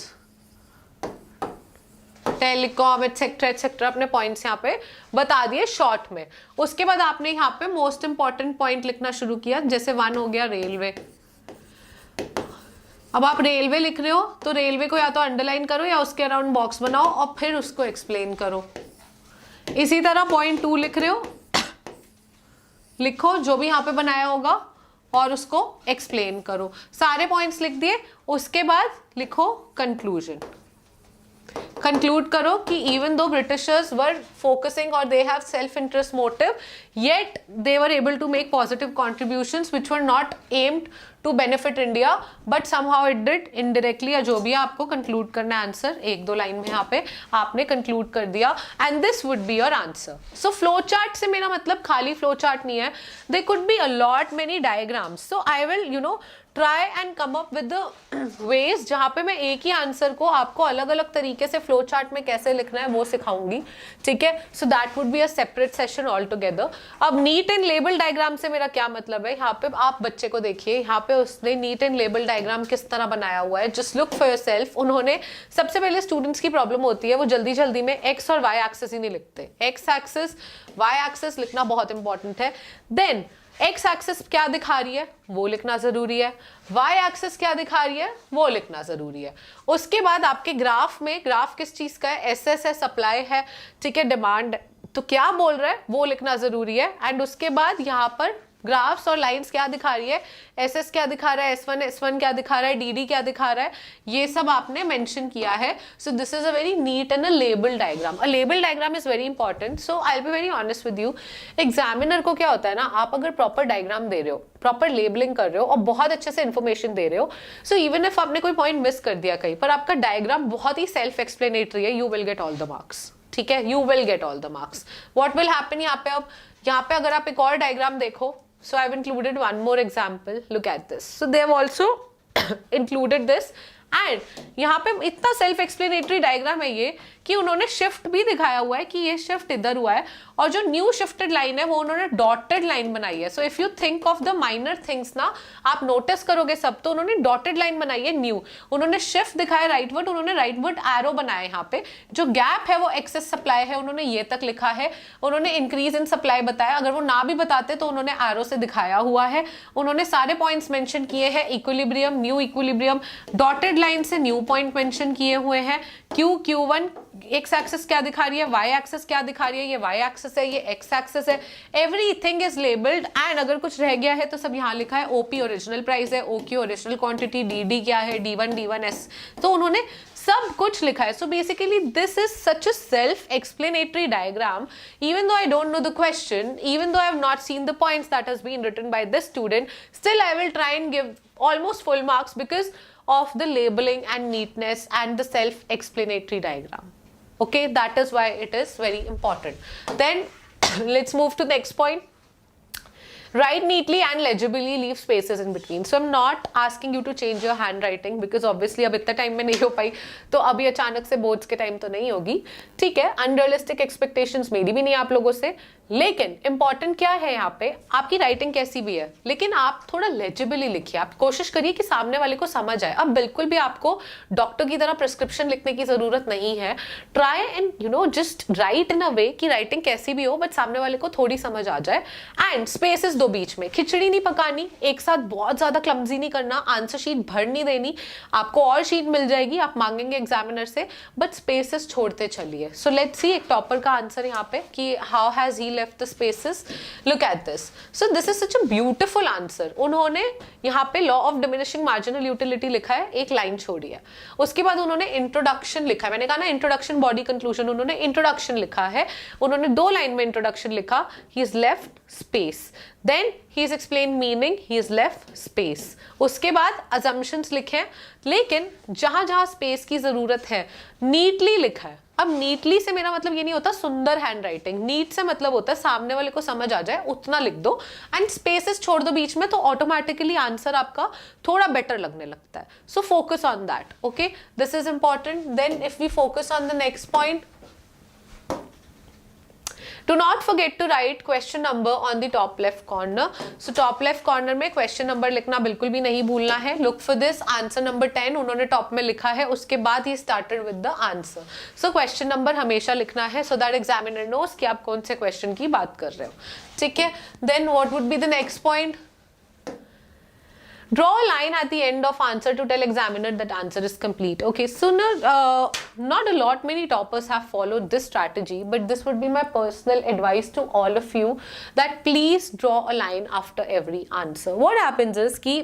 telecom et cetera et cetera अपने पॉइंट्स यहाँ पे बता दिए शॉर्ट में। उसके बाद आपने यहाँ पे मोस्ट इंपॉर्टेंट पॉइंट लिखना शुरू किया, जैसे 1 हो गया रेलवे। अब आप रेलवे लिख रहे हो तो रेलवे को या तो अंडरलाइन करो या उसके अराउंड बॉक्स बनाओ और फिर उसको एक्सप्लेन करो। इसी तरह पॉइंट 2 लिख रहे हो, लिखो जो भी यहाँ पे बनाया होगा और उसको एक्सप्लेन करो। सारे पॉइंट्स लिख दिए, उसके बाद लिखो कंक्लूजन। कंक्लूड करो कि even though Britishers were focusing और they have self interest motive, yet they were able to make positive contributions which were not aimed to benefit India, but somehow it did indirectly, या जो भी आपको कंक्लूड करना है आंसर, 1-2 लाइन में यहाँ पे आपने कंक्लूड कर दिया, and this would be your answer. So flow chart से मेरा मतलब खाली फ्लो चार्ट नहीं है, they could be allot many diagrams. So I will try and come up with the ways जहाँ पे मैं एक ही आंसर को आपको अलग अलग तरीके से फ्लो चार्ट में कैसे लिखना है वो सिखाऊंगी, ठीक है। So that would be a separate session all together. अब नीट एंड लेबल डायग्राम से मेरा क्या मतलब है, यहाँ पे आप बच्चे को देखिए, यहाँ पे उसने नीट एंड लेबल डायग्राम किस तरह बनाया हुआ है, जस्ट लुक फॉर योरसेल्फ। उन्होंने सबसे पहले स्टूडेंट्स की प्रॉब्लम होती है वो जल्दी जल्दी में एक्स और वाई एक्सेस ही नहीं लिखते, एक्स एक्सेस वाई एक्सेस लिखना बहुत इंपॉर्टेंट है। देन एक्स एक्सेस क्या दिखा रही है वो लिखना जरूरी है, वाई एक्सेस क्या दिखा रही है वो लिखना जरूरी है। उसके बाद आपके ग्राफ में, ग्राफ किस चीज का है, एसएस है, सप्लाई है, ठीक है, डिमांड, तो क्या बोल रहा है वो लिखना जरूरी है। एंड उसके बाद यहाँ पर ग्राफ्स और लाइंस क्या दिखा रही है, एसएस क्या दिखा रहा है, एस1 क्या दिखा रहा है, डीडी क्या दिखा रहा है, ये सब आपने मेंशन किया है। सो this is a very neat and a label diagram. A label diagram is very important. So I will be very honest with you, examiner को क्या होता है ना, आप अगर प्रॉपर डायग्राम दे रहे हो, प्रॉपर लेबलिंग कर रहे हो और बहुत अच्छे से इन्फॉर्मेशन दे रहे हो, सो इवन इफ आपने कोई पॉइंट मिस कर दिया कहीं पर, आपका डायग्राम बहुत ही सेल्फ एक्सप्लेनेटरी है, you will get all the marks, ठीक है, you will get all the marks. What will happen यहाँ पे, अब यहाँ पे अगर आप एक और डायग्राम देखो, so I've included one more example, look at this, so they have also included this, and यहाँ पे इतना सेल्फ एक्सप्लेनेटरी डायग्राम है ये कि उन्होंने शिफ्ट भी दिखाया हुआ है कि ये शिफ्ट इधर हुआ है, और जो न्यू शिफ्टेड लाइन है वो उन्होंने डॉटेड लाइन बनाई है। So if you think of the minor things ना, आप नोटिस करोगे सब, तो उन्होंने डॉटेड लाइन बनाई है न्यू, उन्होंने शिफ्ट दिखाया राइटवर्ड, उन्होंने राइटवर्ड एरो बनाया यहाँ पे, जो गैप है वो एक्सेस सप्लाई है, उन्होंने ये तक लिखा है, उन्होंने इंक्रीज इन सप्लाई बताया, अगर वो ना भी बताते तो उन्होंने एरो से दिखाया हुआ है, उन्होंने सारे पॉइंट्स मेंशन किए हैं, equilibrium, new equilibrium, dotted line से न्यू पॉइंट मेंशन किए हुए हैं, Q1 एक्स एक्सिस क्या दिखा रही है, वाई एक्सिस क्या दिखा रही है, ये वाई एक्सिस है, ये एक्स एक्सिस है, एवरीथिंग इज लेबल्ड। एंड अगर कुछ रह गया है तो सब यहाँ लिखा है, ओपी ओरिजिनल प्राइस है, ओक्यू ओरिजिनल क्वांटिटी, डीडी क्या है, D1 तो उन्होंने सब कुछ लिखा है। So basically this is such a self explanatory diagram, even though I don't know the question, even though I have not seen the points that has been written by this student, still I will try and give almost full marks because of the labeling and neatness and the self explanatory diagram. Okay, that is why it is very important. Then let's move to the next point. Write neatly and legibly, leave spaces in between. So I'm not asking you to change your handwriting because obviously अब इतना टाइम में नहीं हो पाई, तो अभी अचानक से बोर्ड्स के टाइम तो नहीं होगी, ठीक है। अनरियलिस्टिक एक्सपेक्टेशंस मेरी भी नहीं आप लोगों से, लेकिन इंपॉर्टेंट क्या है यहाँ पे, आपकी राइटिंग कैसी भी है लेकिन आप थोड़ा लेजिबली लिखिए, आप कोशिश करिए कि सामने वाले को समझ आए। अब बिल्कुल भी आपको डॉक्टर की तरह प्रिस्क्रिप्शन लिखने की जरूरत नहीं है, ट्राई एंड जस्ट राइट इन अ वे कि राइटिंग कैसी भी हो बट सामने वाले को थोड़ी समझ आ जाए। एंड स्पेसेस दो बीच में, खिचड़ी नहीं पकानी, एक साथ बहुत ज्यादा क्लमजी नहीं करना, आंसर शीट भर नहीं देनी, आपको और शीट मिल जाएगी, आप मांगेंगे एग्जामिनर से, बट स्पेसेस छोड़ते चलिए। सो लेट्स सी एक टॉपर का आंसर यहाँ पे कि how has he left the spaces, look at this. So this is such a beautiful answer. उन्होंने यहाँ पे law of diminishing marginal utility लिखा है, एक लाइन छोड़ी है, उसके बाद उन्होंने इंट्रोडक्शन लिखा है, मैंने कहा ना इंट्रोडक्शन बॉडी कंक्लूजन, उन्होंने इंट्रोडक्शन लिखा है, उन्होंने 2 लाइन में इंट्रोडक्शन लिखा, he is left space, then he is explain meaning, he is left space. उसके बाद assumptions लिखे, लेकिन जहां जहां स्पेस की जरूरत है नीटली लिखा है। अब नीटली से मेरा मतलब ये नहीं होता सुंदर हैंड राइटिंग, नीट से मतलब होता है सामने वाले को समझ आ जाए उतना लिख दो, एंड स्पेसेस छोड़ दो बीच में, तो ऑटोमेटिकली आंसर आपका थोड़ा बेटर लगने लगता है। So focus on that, okay, this is important. Then if we focus on the next point, do not forget to write question number on the top left corner. So top left corner में question number लिखना बिल्कुल भी नहीं भूलना है। look for this, answer number 10 उन्होंने top में लिखा है, उसके बाद ही started with the answer. So question number हमेशा लिखना है so that examiner knows कि आप कौन से question की बात कर रहे हो, ठीक है। Then what would be the next point? Draw a line at the end of answer to tell examiner that answer is complete. Okay, so not a lot many toppers have followed this strategy, but this would be my personal advice to all of you that please draw a line after every answer. What happens is कि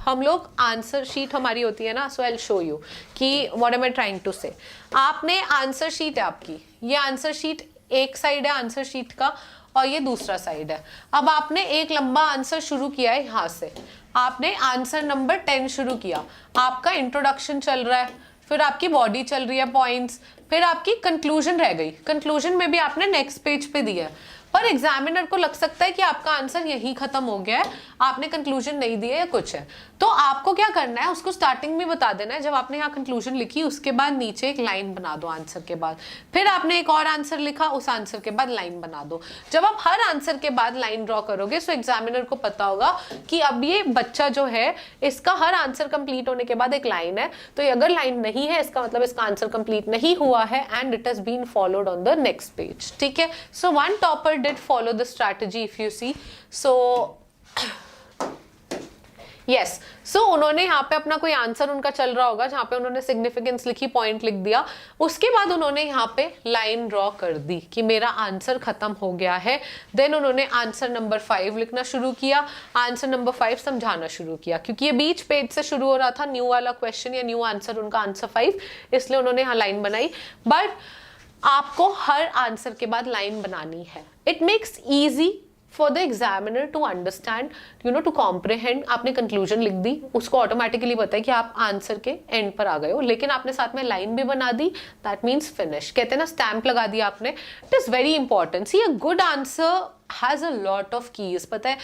हम लोग आंसर शीट हमारी होती है ना, so I'll show you कि what am I trying to say. आपने आंसर शीट है आपकी, ये आंसर शीट एक साइड है आंसर शीट का और ये दूसरा साइड है। अब आपने एक लंबा आंसर शुरू किया है यहाँ से, आपने आंसर नंबर 10 शुरू किया, आपका इंट्रोडक्शन चल रहा है, फिर आपकी बॉडी चल रही है पॉइंट्स, फिर आपकी कंक्लूजन रह गई, कंक्लूजन में भी आपने नेक्स्ट पेज पे दिया है, पर एग्जामिनर को लग सकता है कि आपका आंसर यही खत्म हो गया है, आपने कंक्लूजन नहीं दिया या कुछ है। तो आपको क्या करना है, उसको स्टार्टिंग में बता देना है, जब आपने यहाँ कंक्लूजन लिखी उसके बाद नीचे एक लाइन बना दो आंसर के बाद, फिर आपने एक और आंसर लिखा, उस आंसर के बाद लाइन बना दो। जब आप हर आंसर के बाद लाइन ड्रॉ करोगे सो एग्जामिनर को पता होगा कि अब ये बच्चा जो है इसका हर आंसर कंप्लीट होने के बाद एक लाइन है, तो ये अगर लाइन नहीं है इसका मतलब इसका आंसर कंप्लीट नहीं हुआ है and it has been followed on the next page, ठीक है। So one topper did follow the strategy if you see, so yes, so उन्होंने यहाँ पे अपना कोई आंसर उनका चल रहा होगा जहाँ पे उन्होंने सिग्निफिकेंस लिखी, पॉइंट लिख दिया, उसके बाद उन्होंने यहाँ पे लाइन ड्रॉ कर दी कि मेरा आंसर खत्म हो गया है। देन उन्होंने आंसर नंबर 5 लिखना शुरू किया, आंसर नंबर 5 समझाना शुरू किया, क्योंकि ये बीच पेज से शुरू हो रहा था न्यू वाला क्वेश्चन या न्यू आंसर, उनका आंसर 5, इसलिए उन्होंने यहाँ लाइन बनाई। बट आपको हर आंसर के बाद लाइन बनानी है, it makes easy for the examiner to understand, you know, to comprehend। आपने कंक्लूजन लिख दी, उसको ऑटोमेटिकली पता है कि आप आंसर के एंड पर आ गए हो, लेकिन आपने साथ में लाइन भी बना दी, दैट मीन्स फिनिश, कहते हैं ना स्टैंप लगा दिया आपने। It is very important, see a good answer has a lot of keys, पता है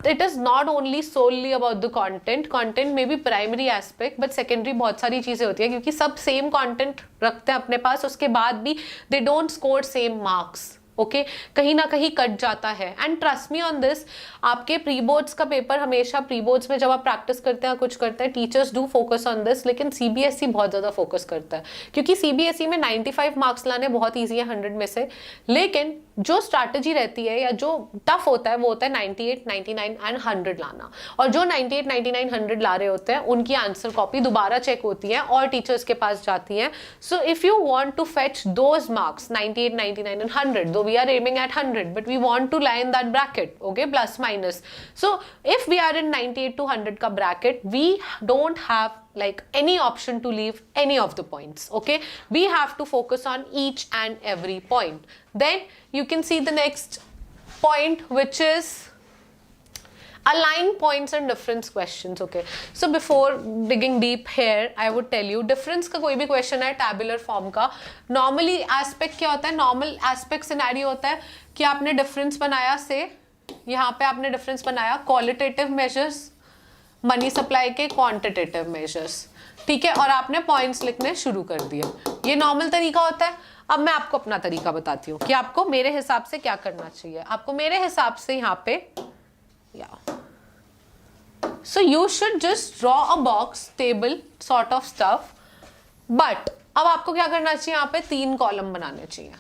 it is not only solely about the content में भी प्राइमरी एस्पेक्ट बट सेकेंडरी बहुत सारी चीजें होती है, क्योंकि सब सेम कंटेंट रखते हैं अपने पास, उसके बाद भी they don't score same marks, okay, कहीं ना कहीं कट जाता है। And trust me on this, आपके प्री बोर्ड्स का पेपर हमेशा, प्री बोर्ड्स में जब आप प्रैक्टिस करते हैं कुछ करते हैं, teachers do focus on this, लेकिन सीबीएसई बहुत ज्यादा फोकस करता है, क्योंकि सीबीएसई में 95 मार्क्स लाने बहुत ईजी है 100 में से, लेकिन जो स्ट्रैटेजी रहती है या जो टफ होता है वो होता है 98, 99 एंड 100 लाना, और जो 98, 99, 100 ला रहे होते हैं उनकी आंसर कॉपी दोबारा चेक होती है और टीचर्स के पास जाती है। So if you want to fetch those marks 98, 99 and 100, though we are aiming at 100 but we want to lie in that bracket, okay, plus minus, so if we are in 98 to 100 ka bracket, we don't have like any option to leave any of the points, okay, we have to focus on each and every point. Then you can see the next point, which is align points and difference questions, okay, so before digging deep here I would tell you difference का कोई भी question है tabular form का, normally aspect क्या होता है, normal aspect scenario होता है कि आपने difference बनाया से यहाँ पे आपने difference बनाया qualitative measures, मनी सप्लाई के क्वांटिटेटिव मेजर्स, ठीक है, और आपने पॉइंट्स लिखने शुरू कर दिए, ये नॉर्मल तरीका होता है। अब मैं आपको अपना तरीका बताती हूँ कि आपको मेरे हिसाब से क्या करना चाहिए। आपको मेरे हिसाब से यहाँ पे so you should just draw a box table sort of stuff, but अब आपको क्या करना चाहिए, यहाँ पे 3 कॉलम बनाने चाहिए।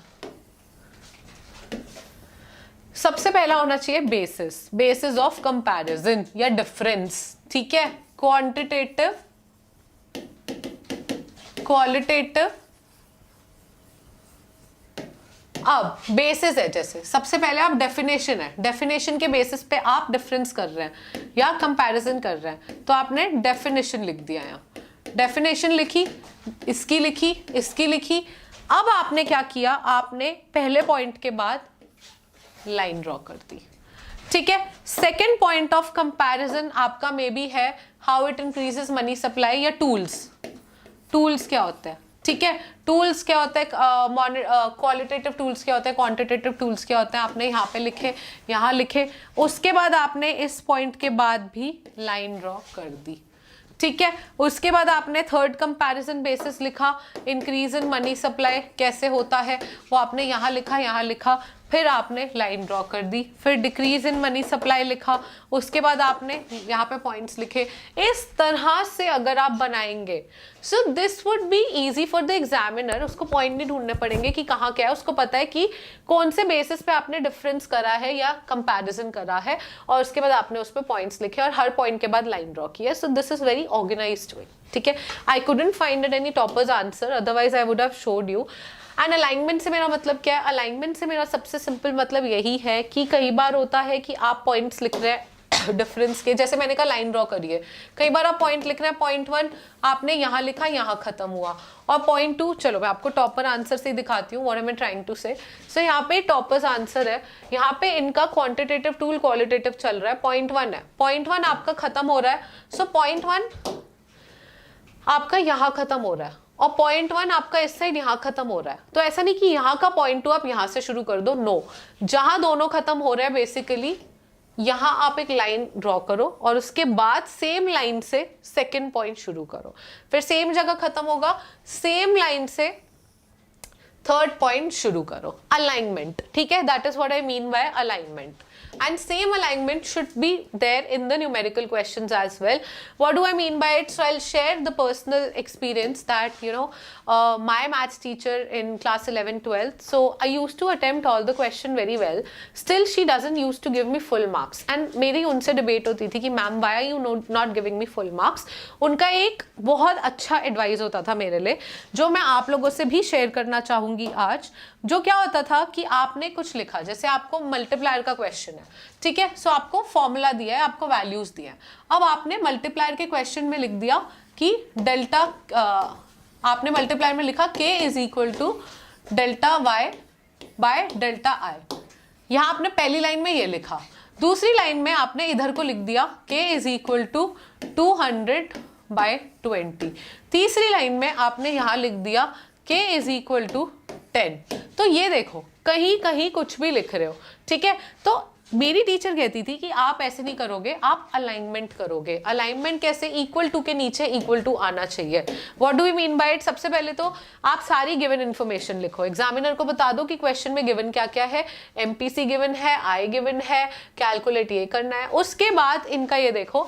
सबसे पहला होना चाहिए बेसिस ऑफ कंपैरिजन या डिफरेंस, ठीक है, क्वांटिटेटिव, क्वालिटेटिव। अब बेसिस है, जैसे सबसे पहले आप डेफिनेशन है, डेफिनेशन के बेसिस पे आप डिफरेंस कर रहे हैं या कंपैरिजन कर रहे हैं, तो आपने डेफिनेशन लिख दिया, यहाँ डेफिनेशन लिखी, इसकी लिखी, इसकी लिखी। अब आपने क्या किया, आपने पहले पॉइंट के बाद लाइन ड्रॉ कर दी, ठीक है। सेकेंड पॉइंट ऑफ कंपैरिजन आपका मे बी है how it increases money supply या टूल्स। टूल्स क्या होते हैं, ठीक है, टूल्स क्या होता है, क्वालिटेटिव टूल्स क्या होते हैं, क्वांटिटेटिव टूल्स क्या होते हैं, आपने यहाँ पे लिखे, यहाँ लिखे, उसके बाद आपने इस पॉइंट के बाद भी लाइन ड्रॉ कर दी, ठीक है। उसके बाद आपने थर्ड कंपैरिजन बेसिस लिखा, इंक्रीज इन मनी सप्लाई कैसे होता है वो आपने यहाँ लिखा, यहाँ लिखा, फिर आपने लाइन ड्रॉ कर दी, फिर डिक्रीज इन मनी सप्लाई लिखा, उसके बाद आपने यहाँ पे पॉइंट्स लिखे। इस तरह से अगर आप बनाएंगे so this would be easy for the examiner, उसको पॉइंट नहीं ढूंढने पड़ेंगे कि कहाँ क्या है, उसको पता है कि कौन से बेसिस पे आपने डिफरेंस करा है या कंपैरिजन करा है, और उसके बाद आपने उस पर पॉइंट्स लिखे और हर पॉइंट के बाद लाइन ड्रॉ किया। So this is very organized way, ठीक है। I couldn't find it any toppers answer, otherwise I would have showed you. And alignment से मेरा मतलब क्या है, अलाइनमेंट से मेरा सबसे सिंपल मतलब यही है कि कई बार होता है कि आप पॉइंट्स लिख रहे हैं डिफरेंस के, जैसे मैंने कहा लाइन ड्रॉ करिए, कई बार आप पॉइंट लिख रहे हैं, पॉइंट 1 आपने यहाँ लिखा, यहाँ खत्म हुआ, और पॉइंट 2, चलो मैं आपको टॉपर आंसर से दिखाती हूँ what I am trying to say. So यहाँ पे टॉपर्स आंसर है, यहाँ पे इनका क्वांटिटेटिव टूल क्वालिटेटिव चल रहा है, पॉइंट 1 है, पॉइंट 1 आपका खत्म हो रहा है, सो पॉइंट 1 आपका यहाँ खत्म हो रहा है और पॉइंट 1 आपका इस साइड यहाँ खत्म हो रहा है। तो ऐसा नहीं कि यहाँ का पॉइंट 2 आप यहाँ से शुरू कर दो, नो, जहां दोनों खत्म हो रहे हैं बेसिकली यहाँ आप एक लाइन ड्रॉ करो और उसके बाद सेम लाइन से सेकेंड पॉइंट शुरू करो, फिर सेम जगह खत्म होगा, सेम लाइन से थर्ड पॉइंट शुरू करो। अलाइनमेंट, ठीक है, that is what I mean by alignment, and same alignment should be there in the numerical questions as well. What do I mean by it? So I'll share the personal experience that, you know, my maths teacher in class 11 12th, so I used to attempt all the question very well, still she doesn't used to give me full marks, and मेरी उनसे debate होती थी कि ma'am why are you not giving me full marks। उनका एक बहुत अच्छा एडवाइस होता था मेरे लिए, जो मैं आप लोगों से भी शेयर करना चाहूंगी आज। जो क्या होता था कि आपने कुछ लिखा, जैसे आपको मल्टीप्लायर का क्वेश्चन है, ठीक है, सो आपको फॉर्मूला दिया है, आपको वैल्यूज दिया है, अब आपने मल्टीप्लायर के क्वेश्चन में लिख दिया कि डेल्टा, आपने मल्टीप्लायर में लिखा k is equal to delta Y by delta I, यहां आपने पहली लाइन में ये लिखा, दूसरी लाइन में आपने इधर को लिख दिया k is equal to 200 by 20, तीसरी लाइन में आपने यहां लिख दिया k इज इक्वल टू 10। तो ये देखो कहीं कहीं कुछ भी लिख रहे हो, ठीक है। तो मेरी टीचर कहती थी कि आप ऐसे नहीं करोगे, आप अलाइनमेंट करोगे। अलाइनमेंट कैसे, इक्वल टू के नीचे इक्वल टू आना चाहिए। What do we mean by it? सबसे पहले तो आप सारी गिवन इन्फॉर्मेशन लिखो, एग्जामिनर को बता दो कि क्वेश्चन में गिवन क्या क्या है, एमपीसी गिवन है, आई गिवन है, कैलकुलेट ये करना है। उसके बाद इनका ये देखो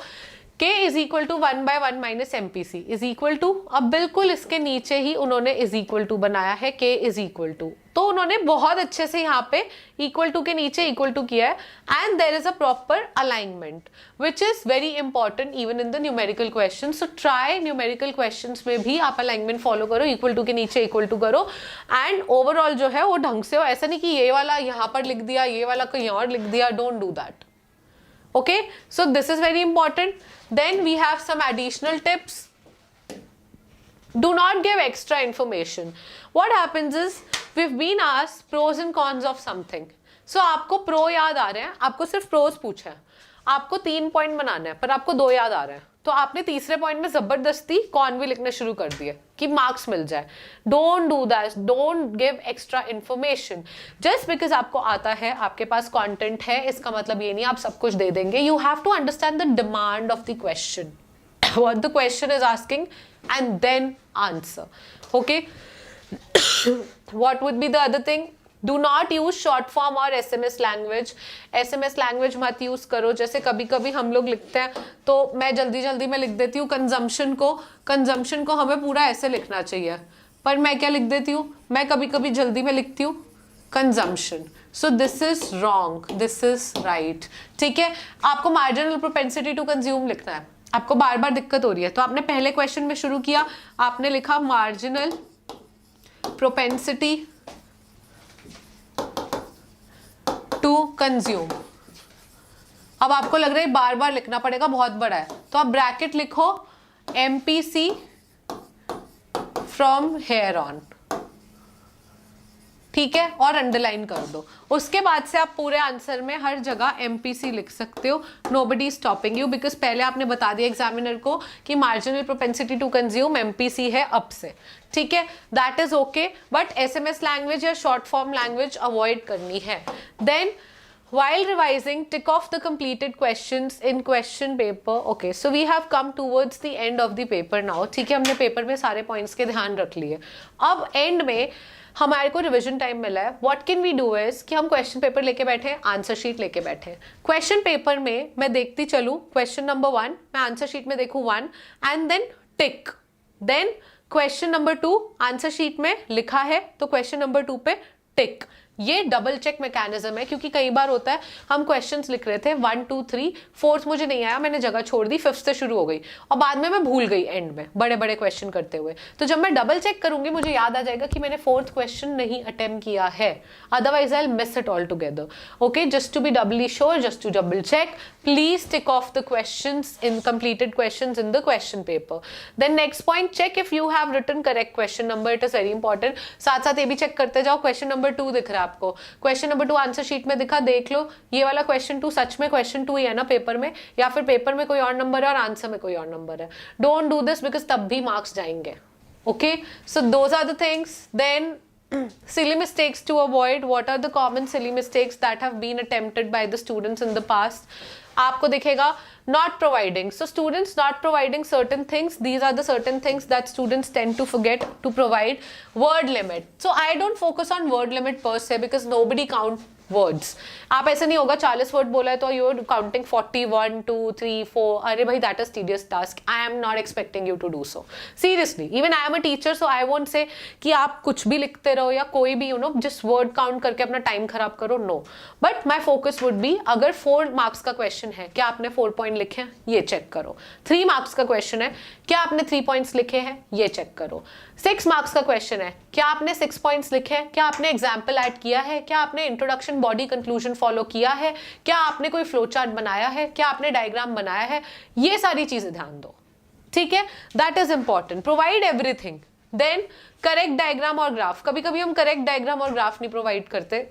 k is equal to 1/1 minus MPC is equal to, अब बिल्कुल इसके नीचे ही उन्होंने इज इक्वल टू बनाया है, k इज इक्वल टू, तो उन्होंने बहुत अच्छे से यहाँ पे इक्वल टू के नीचे इक्वल टू किया है, and there is a proper alignment which is very important even in the numerical question. So try numerical questions में भी आप अलाइनमेंट फॉलो करो, इक्वल टू के नीचे इक्वल टू करो, एंड ओवरऑल जो है वो ढंग से हो, ऐसा नहीं कि ये वाला यहाँ पर लिख दिया, ये वाला कहीं और लिख दिया, don't do that. Okay, so this is very important. Then we have some additional tips. Do not give extra information. What happens is we've been asked pros and cons of something. So आपको pro याद आ रहे हैं, आपको सिर्फ pros पूछा है, आपको 3 पॉइंट बनाना है पर आपको 2 याद आ रहे हैं, तो आपने तीसरे पॉइंट में जबरदस्ती कॉन भी लिखना शुरू कर दिए कि मार्क्स मिल जाए। Don't do that, don't give extra information just because आपको आता है, आपके पास कंटेंट है, इसका मतलब ये नहीं आप सब कुछ दे देंगे। You have to understand the demand of the question, what the question is asking, and then answer. Okay, what would be the other thing? Do not use short form और SMS language. SMS language मत यूज करो, जैसे कभी कभी हम लोग लिखते हैं तो मैं जल्दी जल्दी में लिख देती हूँ कंजम्पशन को हमें पूरा ऐसे लिखना चाहिए, पर मैं क्या लिख देती हूँ, मैं कभी कभी जल्दी में लिखती हूँ consumption. So this is wrong, this is right, ठीक है। आपको मार्जिनल प्रोपेंसिटी टू कंज्यूम लिखना है, आपको बार बार दिक्कत हो रही है, तो आपने पहले क्वेश्चन में शुरू किया, आपने लिखा मार्जिनल प्रोपेंसिटी टू कंज्यूम। अब आपको लग रहा है बार बार लिखना पड़ेगा, बहुत बड़ा है, तो आप ब्रैकेट लिखो एमपीसी फ्रॉम हेयर ऑन, ठीक है, और अंडरलाइन कर दो। उसके बाद से आप पूरे आंसर में हर जगह एमपीसी लिख सकते हो, nobody is stopping you, because पहले आपने बता दिया एग्जामिनर को कि marginal propensity to consume MPC है अब से, ठीक है, that is okay, but SMS language या शॉर्ट फॉर्म लैंग्वेज अवॉइड करनी है। Then while revising, tick off the completed questions in question paper. Okay, so we have come towards the end of the paper now. ठीक है, हमने पेपर में सारे पॉइंट्स के ध्यान रख लिए। अब एंड में हमारे को रिविजन टाइम मिला है। What can we do is कि हम क्वेश्चन पेपर लेके बैठे, आंसर शीट लेके बैठे। क्वेश्चन पेपर में मैं देखती चलूँ, क्वेश्चन नंबर 1 मैं आंसर शीट में देखूँ 1 and then tick. Then question number 2 answer sheet में लिखा है तो क्वेश्चन नंबर 2 पे टिक। ये डबल चेक मैकेनिज्म है, क्योंकि कई बार होता है हम क्वेश्चंस लिख रहे थे 1 2 3, 4th मुझे नहीं आया, मैंने जगह छोड़ दी, 5th से शुरू हो गई और बाद में मैं भूल गई एंड में बड़े बड़े क्वेश्चन करते हुए। तो जब मैं डबल चेक करूंगी मुझे याद आ जाएगा कि मैंने 4th क्वेश्चन नहीं अटेम्प्ट किया है, otherwise I will miss it altogether. Okay, just to be doubly sure, just to double check, please tick off the questions in completed questions in the question paper. Then next point, check if you have written correct question number, it is very important. साथ साथ ये भी चेक करते जाओ, क्वेश्चन नंबर 2 दिख रहा है आपको, क्वेश्चन नंबर 2 आंसर शीट में दिखा, देख लो ये वाला क्वेश्चन 2 सच में क्वेश्चन 2 ही है ना पेपर में, या फिर पेपर में कोई और नंबर है और आंसर में कोई और नंबर है। डोंट डू दिस बिकॉज तब भी मार्क्स जाएंगे। Okay, so those are the things. Then silly mistakes to avoid. What are the common silly mistakes that have been attempted by the students in the past? आपको दिखेगा not providing. So students not providing certain things, these are the certain things that students tend to forget to provide. Word limit. So I don't focus on word limit per se because nobody count words. आप ऐसे नहीं होगा 40 वर्ड बोला है तो यू आर काउंटिंग 40 1 2 3 4, अरे भाई that is tedious task, I am not expecting you to do so seriously. Even I am a teacher so I won't say कि आप कुछ भी लिखते रहो या कोई भी जिस वर्ड काउंट करके अपना टाइम खराब करो, no. But my focus would be, अगर 4 मार्क्स का क्वेश्चन है, क्या आपने 4 पॉइंट लिखे हैं, ये चेक करो। 3 मार्क्स का क्वेश्चन है, क्या आपने 3 पॉइंट्स लिखे हैं, ये चेक करो। 6 मार्क्स का क्वेश्चन है, क्या आपने 6 पॉइंट्स लिखे हैं, क्या आपने एग्जाम्पल ऐड किया है, क्या आपने इंट्रोडक्शन बॉडी कंक्लूजन फॉलो किया है, क्या आपने कोई फ्लो चार्ट बनाया है, क्या आपने डायग्राम बनाया है, ये सारी चीजें ध्यान दो, ठीक है, that is important. Provide everything. Then correct diagram और ग्राफ। कभी कभी हम करेक्ट डायग्राम और ग्राफ नहीं प्रोवाइड करते,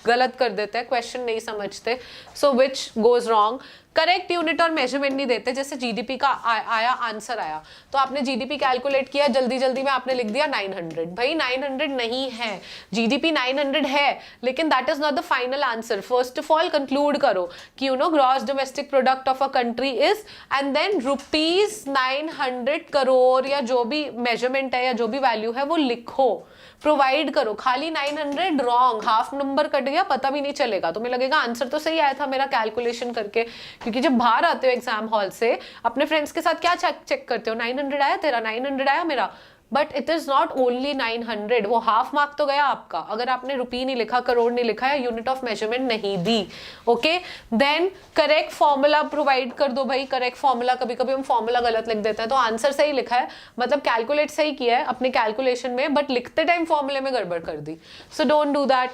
गलत कर देते हैं, क्वेश्चन नहीं समझते, so which goes wrong. Correct unit और मेजरमेंट नहीं देते, जैसे जीडीपी का आया आंसर आया तो आपने जीडीपी कैलकुलेट किया, जल्दी जल्दी में आपने लिख दिया 900। भाई 900 नहीं है, जीडीपी 900 है लेकिन that is not the final answer. First of all conclude करो कि gross domestic product of a country is, and than rupees 900 crore या जो भी मेजरमेंट है या जो भी वैल्यू है वो लिखो, प्रोवाइड करो। खाली 900 रॉन्ग, हाफ नंबर कट गया, पता भी नहीं चलेगा, तुम्हें लगेगा आंसर तो सही आया था मेरा कैलकुलेशन करके, क्योंकि जब बाहर आते हो एग्जाम हॉल से अपने फ्रेंड्स के साथ क्या चेक करते हो, 900 आया तेरा, 900 आया मेरा, but it is not only 900, वो हाफ मार्क तो गया आपका अगर आपने रुपी नहीं लिखा, करोड़ नहीं लिखा या यूनिट ऑफ मेजरमेंट नहीं दी। Okay, then correct formula provide कर दो भाई, करेक्ट फॉर्मूला। कभी कभी हम फॉर्मूला गलत लिख देते हैं तो आंसर सही लिखा है, मतलब कैलकुलेट सही किया है अपने कैलकुलेशन में, बट लिखते टाइम फॉर्मूले में गड़बड़ कर दी, so don't do that.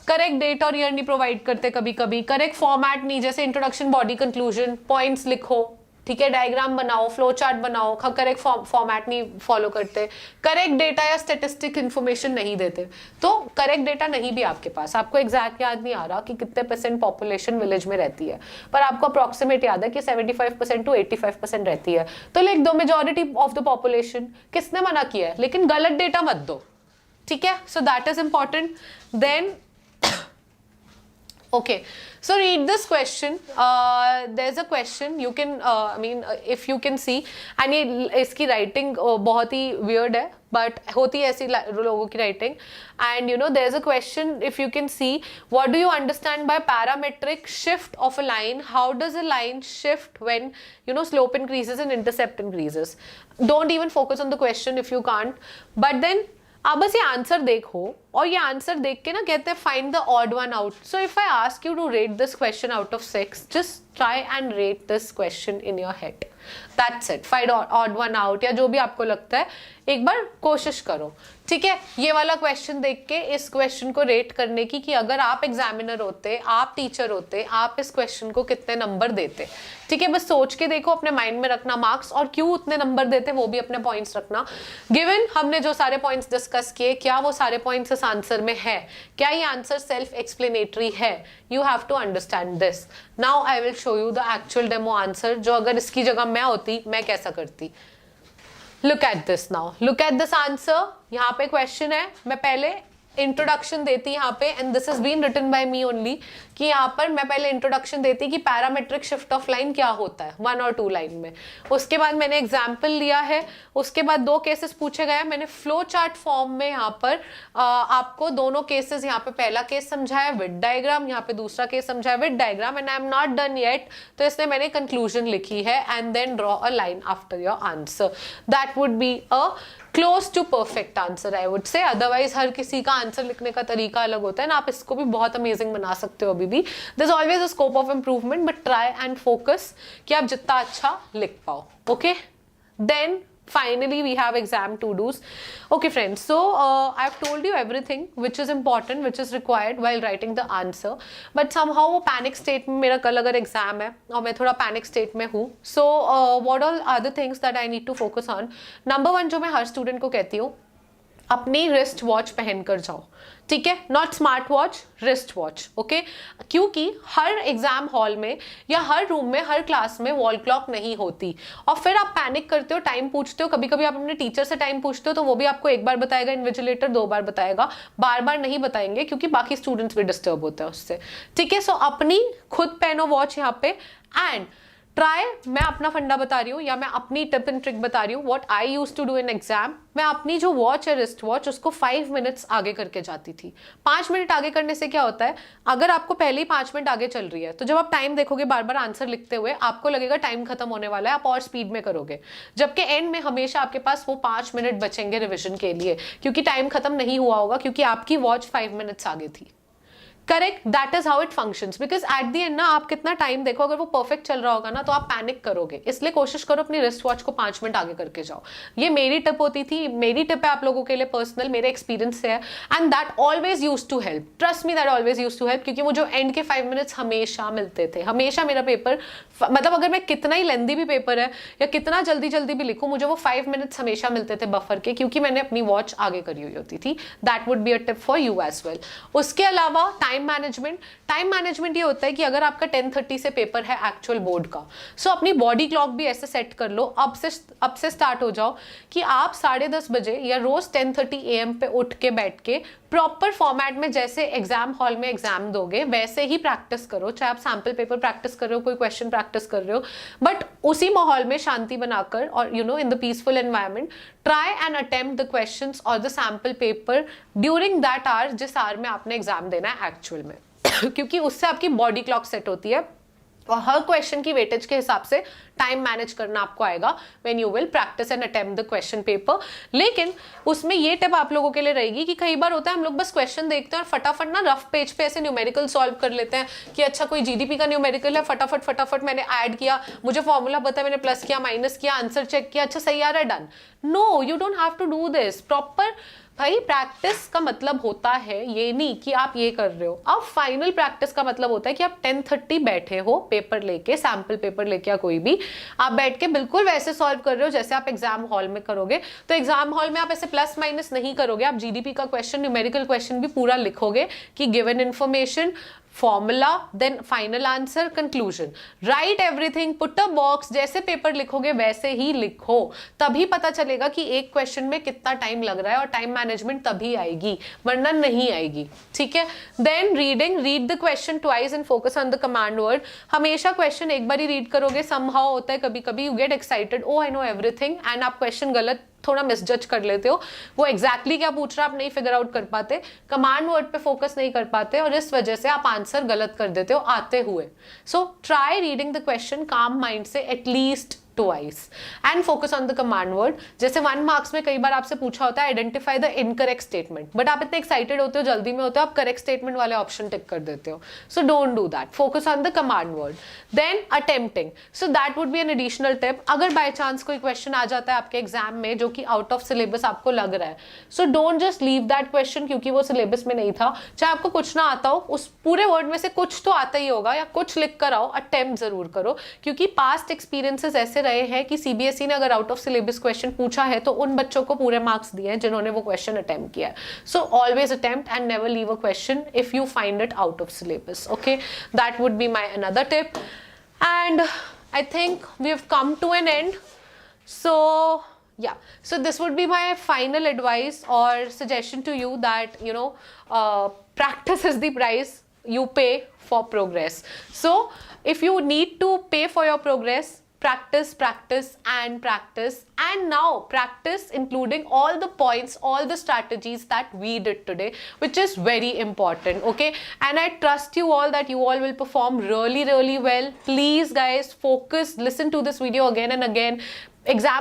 Correct date और ईयर नहीं प्रोवाइड करते कभी कभी, करेक्ट फॉर्मेट नहीं, जैसे इंट्रोडक्शन बॉडी कंक्लूजन पॉइंट्स लिखो, ठीक है, डायग्राम बनाओ, फ्लो चार्ट बनाओ, करेक्ट फॉर्मेट नहीं फॉलो करते, करेक्ट डेटा या स्टेटिस्टिक इन्फॉर्मेशन नहीं देते। तो करेक्ट डेटा नहीं भी आपके पास, आपको एग्जैक्ट याद नहीं आ रहा कि कितने % पॉपुलेशन विलेज में रहती है, पर आपको अप्रोक्सीमेट याद है कि 75% to 85% रहती है, तो लिख दो मेजॉरिटी ऑफ द पॉपुलेशन। किसने मना किया है, लेकिन गलत डेटा मत दो, ठीक है, so that is important. Then okay, so read this question. There's a question you can if you can see, and ये इसकी writing बहुत ही weird है, but होती है ऐसी लोगों की writing, and there's a question, if you can see, what do you understand by parametric shift of a line? How does a line shift when slope increases and intercept increases? Don't even focus on the question if you can't, but then आप बस ये आंसर देखो, और ये आंसर देख के ना कहते हैं find the odd one out. So if I ask you to rate this question out of 6, just try and rate this question in your head, that's it. Find odd one out या जो भी आपको लगता है, एक बार कोशिश करो, ठीक है, ये वाला क्वेश्चन देख के इस क्वेश्चन को रेट करने की कि अगर आप एग्जामिनर होते, आप टीचर होते, आप इस क्वेश्चन को कितने नंबर देते। ठीक है, बस सोच के देखो, अपने माइंड में रखना मार्क्स, और क्यों उतने नंबर देते वो भी अपने पॉइंट्स रखना। गिवन हमने जो सारे पॉइंट्स डिस्कस किए, क्या वो सारे पॉइंट्स इस आंसर में है, क्या ये आंसर सेल्फ एक्सप्लेनेटरी है? You have to understand this. Now I will show you the actual demo answer, जो अगर इसकी जगह मैं होती मैं कैसा करती। Look at this now, look at this answer. यहाँ पे क्वेश्चन है, मैं पहले इंट्रोडक्शन देती यहाँ पे, and this is been written by me only, कि यहाँ पर मैं पहले इंट्रोडक्शन देती कि पैरामेट्रिक शिफ्ट ऑफ लाइन क्या होता है 1 और 2 लाइन में। उसके बाद मैंने एग्जाम्पल लिया है, उसके बाद 2 केसेस पूछे गए, मैंने फ्लो चार्ट फॉर्म में यहाँ पर आपको दोनों केसेस, यहाँ पे पहला केस समझाया विद डायग्राम, यहाँ पे दूसरा केस समझाया with diagram, and I am not done yet, तो इसलिए मैंने कंक्लूजन लिखी है, and then draw a line after your answer. That would be a close to perfect answer I would say. Otherwise हर किसी का आंसर लिखने का तरीका अलग होता है ना, आप इसको भी बहुत अमेजिंग बना सकते हो अभी भी। There is always a scope of improvement, but try and focus कि आप जितना अच्छा लिख पाओ। ओके, देन finally we have exam to do's. Okay friends, so I've told you everything which is important, which is required while writing the answer, but somehow वो panic state में, मेरा कल अगर exam है और मैं थोड़ा panic state में हूँ, so what all are the things that I need to focus on? Number 1 जो मैं हर student को कहती हूँ, अपनी रिस्ट वॉच पहन कर जाओ। ठीक है, not smart watch, wrist watch. Okay, क्योंकि हर एग्जाम हॉल में या हर रूम में, हर क्लास में वॉल क्लॉक नहीं होती, और फिर आप पैनिक करते हो, टाइम पूछते हो, कभी कभी आप अपने टीचर से टाइम पूछते हो तो वो भी आपको 1 बार बताएगा, इन्विजिलेटर 2 बार बताएगा, बार बार नहीं बताएंगे क्योंकि बाकी स्टूडेंट्स भी डिस्टर्ब होते हैं उससे। ठीक है, सो अपनी खुद पहनो वॉच यहाँ पे, एंड ट्राई, मैं अपना फंडा बता रही हूँ या मैं अपनी टिप एंड ट्रिक बता रही हूँ, what I used to do in exam. मैं अपनी जो वॉच है, रिस्ट वॉच, उसको 5 मिनट्स आगे करके जाती थी। 5 मिनट आगे करने से क्या होता है, अगर आपको पहले ही 5 मिनट आगे चल रही है तो जब आप टाइम देखोगे बार बार आंसर लिखते हुए, आपको लगेगा टाइम खत्म होने वाला है, आप और स्पीड में करोगे, जबकि एंड में हमेशा आपके पास वो 5 मिनट बचेंगे रिविजन के लिए, क्योंकि टाइम खत्म नहीं हुआ होगा, क्योंकि आपकी वॉच 5 मिनट्स आगे थी। Correct, that is how it functions, because at the end ना आप कितना टाइम देखो, अगर वो परफेक्ट चल रहा होगा ना तो आप पैनिक करोगे, इसलिए कोशिश करो अपनी रिस्ट वॉच को 5 मिनट आगे करके जाओ। ये मेरी टिप होती थी, मेरी टिप है आप लोगों के लिए पर्सनल, मेरे एक्सपीरियंस से है, and that always use to help, trust me, that always use to help, क्योंकि मुझे एंड के 5 मिनट्स हमेशा मिलते थे, हमेशा। मेरा पेपर, मतलब अगर मैं कितना ही लेंदी भी पेपर है या कितना जल्दी जल्दी भी लिखूं, मुझे वो 5 मिनट्स हमेशा मिलते थे बफर के, क्योंकि मैंने अपनी वॉच आगे करी हुई होती थी। That would be a tip for you as well. उसके अलावा टाइम मैनेजमेंट, टाइम मैनेजमेंट ये होता है कि अगर आपका 10:30 से पेपर है एक्चुअल बोर्ड का, सो अपनी बॉडी क्लॉक भी ऐसे सेट कर लो, अब से स्टार्ट हो जाओ कि आप 10:30 बजे या रोज 10:30 AM पे उठ के बैठ के प्रॉपर फॉर्मेट में, जैसे एग्जाम हॉल में एग्जाम दोगे वैसे ही प्रैक्टिस करो, चाहे आप सैम्पल पेपर प्रैक्टिस कर रहे हो, कोई क्वेश्चन प्रैक्टिस कर रहे हो, बट उसी माहौल में शांति बनाकर, और you know in the peaceful environment, try and attempt the questions और the sample paper during that hour, जिस आवर में आपने एग्जाम देना है एक्चुअल में क्योंकि उससे आपकी बॉडी क्लॉक सेट होती है, और हर क्वेश्चन की वेटेज के हिसाब से टाइम मैनेज करना आपको आएगा when you will practice and attempt the question paper. लेकिन उसमें ये टिप आप लोगों के लिए रहेगी कि कई बार होता है हम लोग बस क्वेश्चन देखते हैं और फटाफट ना रफ पेज पे ऐसे न्यूमेरिकल सॉल्व कर लेते हैं कि अच्छा कोई जीडीपी का न्यूमेरिकल है, फटाफट मैंने ऐड किया, मुझे फॉर्मूला पता है, मैंने प्लस किया, माइनस किया, आंसर चेक किया, अच्छा सही आ रहा है, done. No, you don't have to do this. Proper भाई प्रैक्टिस का मतलब होता है ये नहीं कि आप ये कर रहे हो, अब फाइनल प्रैक्टिस का मतलब होता है कि आप 10:30 बैठे हो पेपर लेके, सैम्पल पेपर लेके या कोई भी, आप बैठ के बिल्कुल वैसे सॉल्व कर रहे हो जैसे आप एग्जाम हॉल में करोगे। तो एग्जाम हॉल में आप ऐसे प्लस माइनस नहीं करोगे, आप जीडीपी का क्वेश्चन, न्यूमेरिकल क्वेश्चन भी पूरा लिखोगे कि given information, formula, then final answer, conclusion, write everything, put a box, जैसे पेपर लिखोगे वैसे ही लिखो, तभी पता चलेगा कि एक क्वेश्चन में कितना टाइम लग रहा है, और टाइम मैनेजमेंट तभी आएगी, वरना नहीं आएगी। ठीक है, then reading, read the question twice and focus on the command word. हमेशा क्वेश्चन एक बार ही रीड करोगे, समहाउ होता है कभी कभी you get excited, oh I know everything, and आप क्वेश्चन गलत थोड़ा मिसजज कर लेते हो, वो एग्जैक्टली क्या पूछ रहा है आप नहीं फिगर आउट कर पाते, कमांड वर्ड पे फोकस नहीं कर पाते, और इस वजह से आप आंसर गलत कर देते हो आते हुए। So try reading the question calm mind से at least twice and focus on the command word. जैसे 1 मार्क्स में कई बार आपसे पूछा होता है identify the incorrect statement, but आप इतने एक्साइटेड होते हो, जल्दी में होते हो, आप करेक्ट स्टेटमेंट वाले ऑप्शन टिक कर देते हो। So don't do that, focus on the command word. Then attempting, so that would be an additional tip. अगर बाय चांस कोई क्वेश्चन आ जाता है आपके एग्जाम में जो कि आउट ऑफ सिलेबस आपको लग रहा है, so don't just leave that question क्योंकि वो सिलेबस में नहीं था। चाहे आपको कुछ ना आता हो, उस पूरे वर्ड में से कुछ तो आता ही होगा या कुछ लिख कर आओ, अटेम्प्ट जरूर करो, क्योंकि पास्ट एक्सपीरियंसेस ऐसे रहे हैं कि सीबीएसई ने अगर आउट ऑफ सिलेबस क्वेश्चन पूछा है तो उन बच्चों को पूरे मार्क्स दिए हैं जिन्होंने वो क्वेश्चन अटेम्प्ट किया है। So always attempt and never leave a question if you find it out of syllabus. Okay, that would be my another tip and I think we have come to an end. So yeah, so this would be my final advice or suggestion to you that practice is the price you pay for progress. So if you need to pay for your progress, practice, practice and practice, and now practice including all the points, all the strategies that we did today, which is very important. Okay, and I trust you all that you all will perform really really well. Please guys, focus, listen to this video again and again.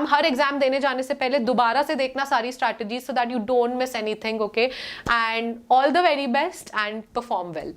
Her exam देने जाने से पहले दोबारा से देखना सारी strategies, so that you don't miss anything. Okay, and all the very best and perform well.